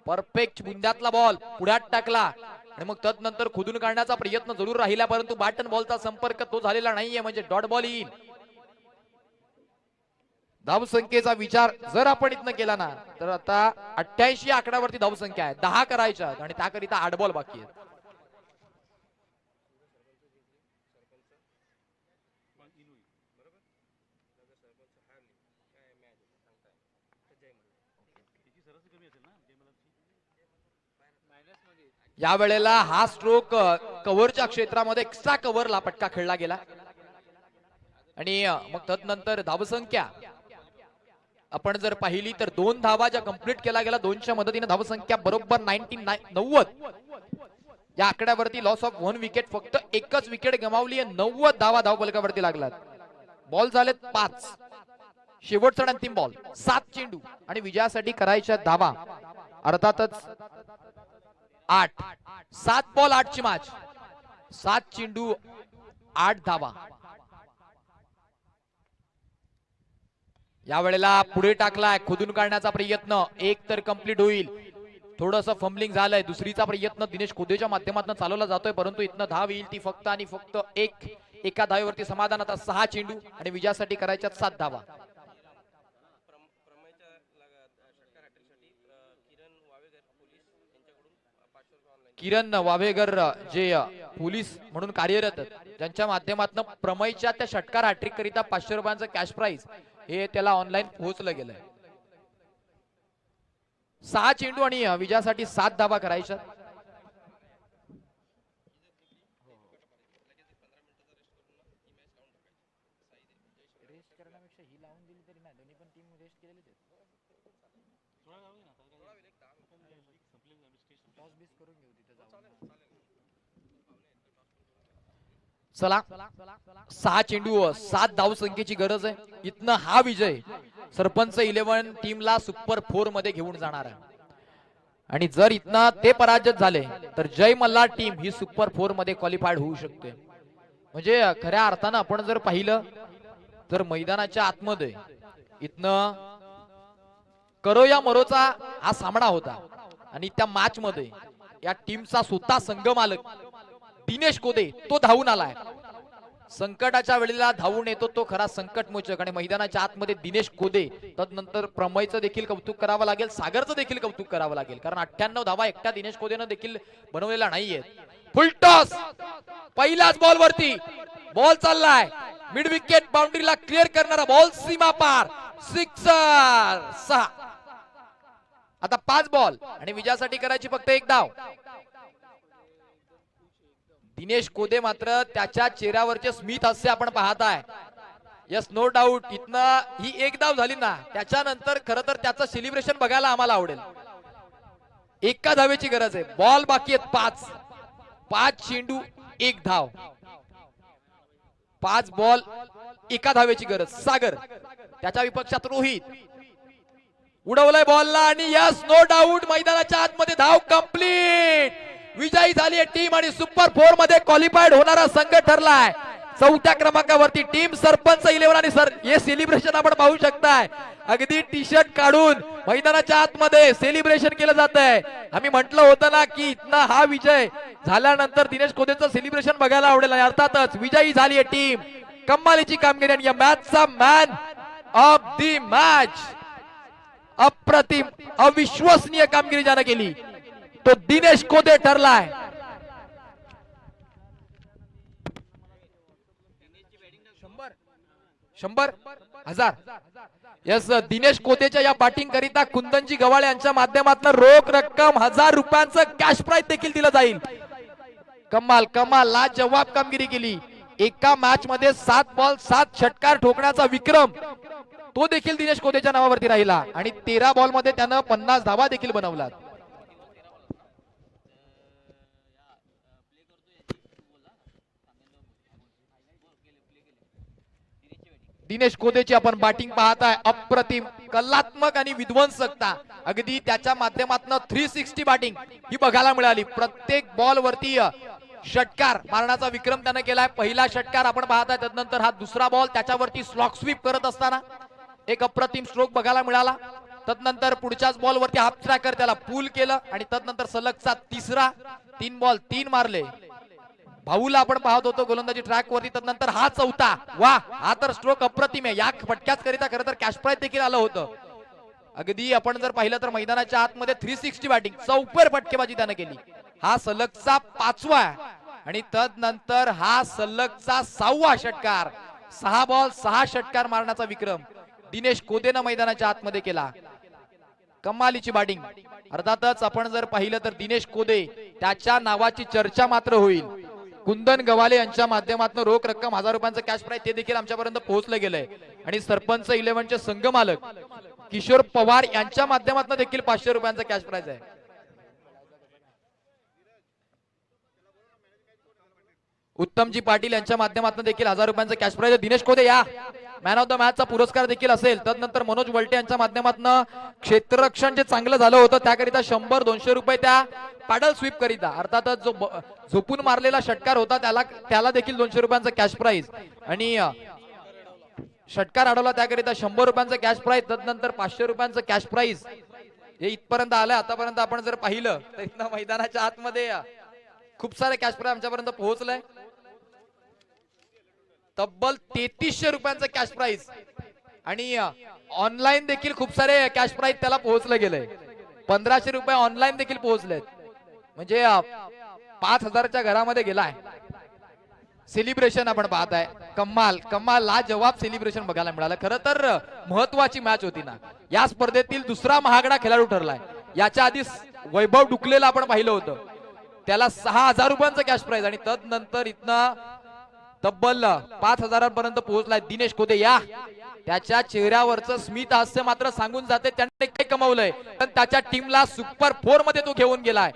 परफेक्ट बुंद्यातला बॉल पुढ्यात टाकला आणि मग तदनंतर खोदून काढण्याचा प्रयत्न जरूर राहिला परंतु बॅटन बॉलचा संपर्क तो झालेला नाहीये म्हणजे डॉट बॉल येईल धावसंख्येचा विचार जर आपण इथनं केला ना तर आता 88 आकड्यावरती धावसंख्या आहे 10 करायच्या आणि त्याकरिता 8 बॉल बाकी आहेत या वेळेला हा स्ट्रोक कव्हरच्या क्षेत्रामध्ये एक्स्ट्रा कव्हरला फटका खेळला गेला आणि मग तदनंतर धावसंख्या आपण जर पाहिली तर 2 धावा ज्या कंप्लीट केला गेला 2च्या मदतीने धावसंख्या बरोबर 90 या आकड्यावरती लॉस ऑफ 1 विकेट फक्त एकच विकेट गमावली आहे 90 धावा धावफलकावरती लागलात बॉल झालेत 5 शेवटचा अंतिम बॉल 7 चेंडू आणि विजयासाठी करायच्या धावा अर्थातच 8 7 बॉल 8 ची मॅच 7 चेंडू 8 धावा या वेळेला पुढे टाकलाय खोदून काढण्याचा प्रयत्न एक तर कंप्लीट होईल थोडस फंबलिंग झालंय दुसरीचा प्रयत्न दिनेश कोदेच्या माध्यमातून चालवला जातोय परंतु इथनं धाव येईल ती फक्त आणि फक्त एका धावेवरती समाधान आता 6 चेंडू आणि विजयासाठी करायच्या 7 धावा किरण वावेगर जे पोलीस म्हणून कार्यरत ज्यांच्या माध्यमातून प्रमयच्या त्या षटकार हॅट्रिक करिता 500 रुपयांचं कॅश प्राइज हे त्याला ऑनलाईन पोहोचलं गेलंय 6 चेंडू आणि विजयासाठी 7 धावा करायच्या चला 6 चेंडू 7 धाव संख्येची गरज आहे. इथनं हा विजय सरपंच 11 टीमला सुपर 4 मध्ये घेऊन जाणार आहे. आणि जर इथनं ते पराजित झाले तर जय मल्हार टीम ही सुपर 4 मध्ये क्वालिफाईड होऊ शकते. म्हणजे खऱ्या अर्थानं आपण जर पाहिलं तर मैदानाच्या आतमध्ये इथनं करो या मरोचा हा सामना होता आणि त्या मॅच मध्ये या टीमचा स्वतः संघ मालक दिनेश कोदे तो धावून आलाय. संकटाच्या वेळेला धावून येतो तो खरा संकटमोचक. आणि मैदानाच्या आतमध्ये दिनेश कोदे, तदनंतर प्रमयचं देखील कौतुक करावं लागेल, सागरचं देखील कौतुक करावं लागेल, कारण 98 धावा एकट्या दिनेश कोदेनं देखील बनवलेला नाहीये. फुल टॉस पहिल्याच बॉल वरती बॉल चाललाय मिड विकेट बाउंड्रीला क्लिअर करणारा बॉल सीमा पार सिक्सर 6. आता 5 बॉल आणि विजयासाठी करायची फक्त 1 धाव. दिनेश कोदे मात्र त्याच्या चेहऱ्यावरचे स्मित हास्य आपण पाहताय. यस नो डाऊट इथनं ही 1 धाव झाली ना त्याच्यानंतर खरं तर त्याचं सेलिब्रेशन बघायला आम्हाला आवडेल. 1 धावेची गरज आहे. बॉल बाकी आहेत 5 चेंडू 1 धाव. 5 बॉल 1 धावेची गरज. सागर त्याच्या विपक्षात रोहित उडवलाय बॉलला आणि यस नो डाऊट मैदानाच्या आतमध्ये धाव कंप्लीट. विजयी झाली आहे टीम आणि सुपर 4 मध्ये क्वालिफाईड होणारा संघ ठरलाय. 4थ्या क्रमांकावरती टीम सरपंच 11 आणि सर हे सेलिब्रेशन आपण पाहू शकताय. अगदी टी शर्ट काढून मैदानाच्या आतमध्ये सेलिब्रेशन केलं जात आहे. आम्ही म्हटलं होतं ना की इथनं हा विजय झाल्यानंतर दिनेश कोदेचं सेलिब्रेशन बघायला आवडेल. आणि अर्थातच विजयी झाली आहे टीम. कमालीची कामगिरी आणि या मॅचचा मॅन ऑफ द मॅच अप्रतिम अविश्वसनीय कामगिरी ज्यानं केली तो दिनेश कोदे ठरलाय. शंभर हजार. यस दिनेश कोदेच्या या बॅटिंग करिता कुंदनजी गवाळे यांच्या माध्यमातून रोख रक्कम 1000 रुपयांचं कॅश प्राइज देखील दिलं जाईल. कमाल कमाल लाजवाब कामगिरी केली. एका मॅच मध्ये 7 बॉल 7 षटकार ठोकण्याचा विक्रम तो देखील दिनेश कोदेच्या नावावरती राहिला आणि 13 बॉल मध्ये त्यानं 50 धावा देखील बनवला. दिनेश कोदेची आपण बॅटिंग पाहताय. अप्रतिम कलात्मक आणि विध्वंसकता अगदी त्याच्या माध्यमातून 360 बॅटिंग ही बघायला मिळाली. प्रत्येक बॉल वरती षटकार मारण्याचा विक्रम त्याने केलाय. पहिला षटकार आपण पाहताय, त्यानंतर हा दुसरा बॉल त्याच्यावरती स्लॉक स्वीप करत असताना एक अप्रतिम स्ट्रोक बघायला मिळाला. तदनंतर पुढच्याच बॉल वरती हाफ ट्रॅकर त्याला पूल केलं आणि तदनंतर सलगचा तिसरा 3 बॉल 3 मारले. भाऊला आपण पाहत होतो गोलंदाजी ट्रॅक वरती. तदनंतर हा चौथा वा हा तर स्ट्रोक अप्रतिम आहे. या फटक्याच करिता खरं तर कॅश प्राइज देखील आलं होतं. अगदी आपण जर पाहिलं तर मैदानाच्या आतमध्ये 360 बॅटिंग 4 फटकेबाजी त्याने केली. हा सलगचा 5वा आणि तदनंतर हा सलगचा 6वा षटकार. 6 बॉल 6 षटकार मारण्याचा विक्रम दिनेश कोदेनं मैदानाच्या आतमध्ये केला. कमालीची बॅटिंग. अर्थातच आपण जर पाहिलं तर दिनेश कोदे त्याच्या नावाची चर्चा मात्र होईल. कुंदन गवाले यांच्या माध्यमातून रोख रक्कम 1000 रुपयांचं कॅश प्राइज ते देखील आमच्यापर्यंत पोहोचलं गेलंय. आणि सरपंच 11 चे संघ मालक किशोर पवार यांच्या माध्यमातून देखील 500 रुपयांचं कॅश प्राइज आहे. उत्तमजी पाटील यांच्या माध्यमातून देखील 1000 रुपयांचं कॅश प्राइज. दिनेश कोदे या मॅन ऑफ द मॅच चा पुरस्कार देखील असेल. तदनंतर मनोज वलटे यांच्या माध्यमातून क्षेत्ररक्षण जे चांगलं झालं होतं त्याकरिता 100-200 रुपये त्या पॅडल स्वीप करिता. अर्थातच जो झोपून मारलेला षटकार होता त्याला देखील 200 रुपयांचं कॅश प्राइज आणि षटकार अडवला त्याकरिता 100 रुपयांचं कॅश प्राइज. तदनंतर 500 रुपयांचं कॅश प्राइज हे इथपर्यंत आलं. आतापर्यंत आपण जर पाहिलं तर इथं मैदानाच्या आतमध्ये खूप सारे कॅश प्राइज आमच्यापर्यंत पोहोचलंय. तब्बल 3300 रुपयांचं कॅश प्राइज आणि ऑनलाईन देखील खूप सारे कॅश प्राइज त्याला पोहोचलं गेलंय. 1500 रुपये ऑनलाईन देखील पोहोचलेत. म्हणजे 5000च्या घरामध्ये गेलाय. सेलिब्रेशन आपण पाहताय. कमाल कमाल लाजवाब सेलिब्रेशन बघायला मिळालं. खरं तर महत्वाची मॅच होती ना. या स्पर्धेतील दुसरा महागडा खेळाडू ठरलाय. याच्या आधी वैभव डुकलेला आपण पाहिलं होतं, त्याला 6000 रुपयांचं कॅश प्राइज आणि तदनंतर इथनं तब्बल 5000 पर्यंत पोहोचलाय दिनेश कोदे. या त्याच्या चेहऱ्यावरचं स्मित हास्य मात्र सांगून जाते त्याने काय कमवलंय. पण त्याच्या टीमला सुपर 4 मध्ये तो घेऊन गेलाय.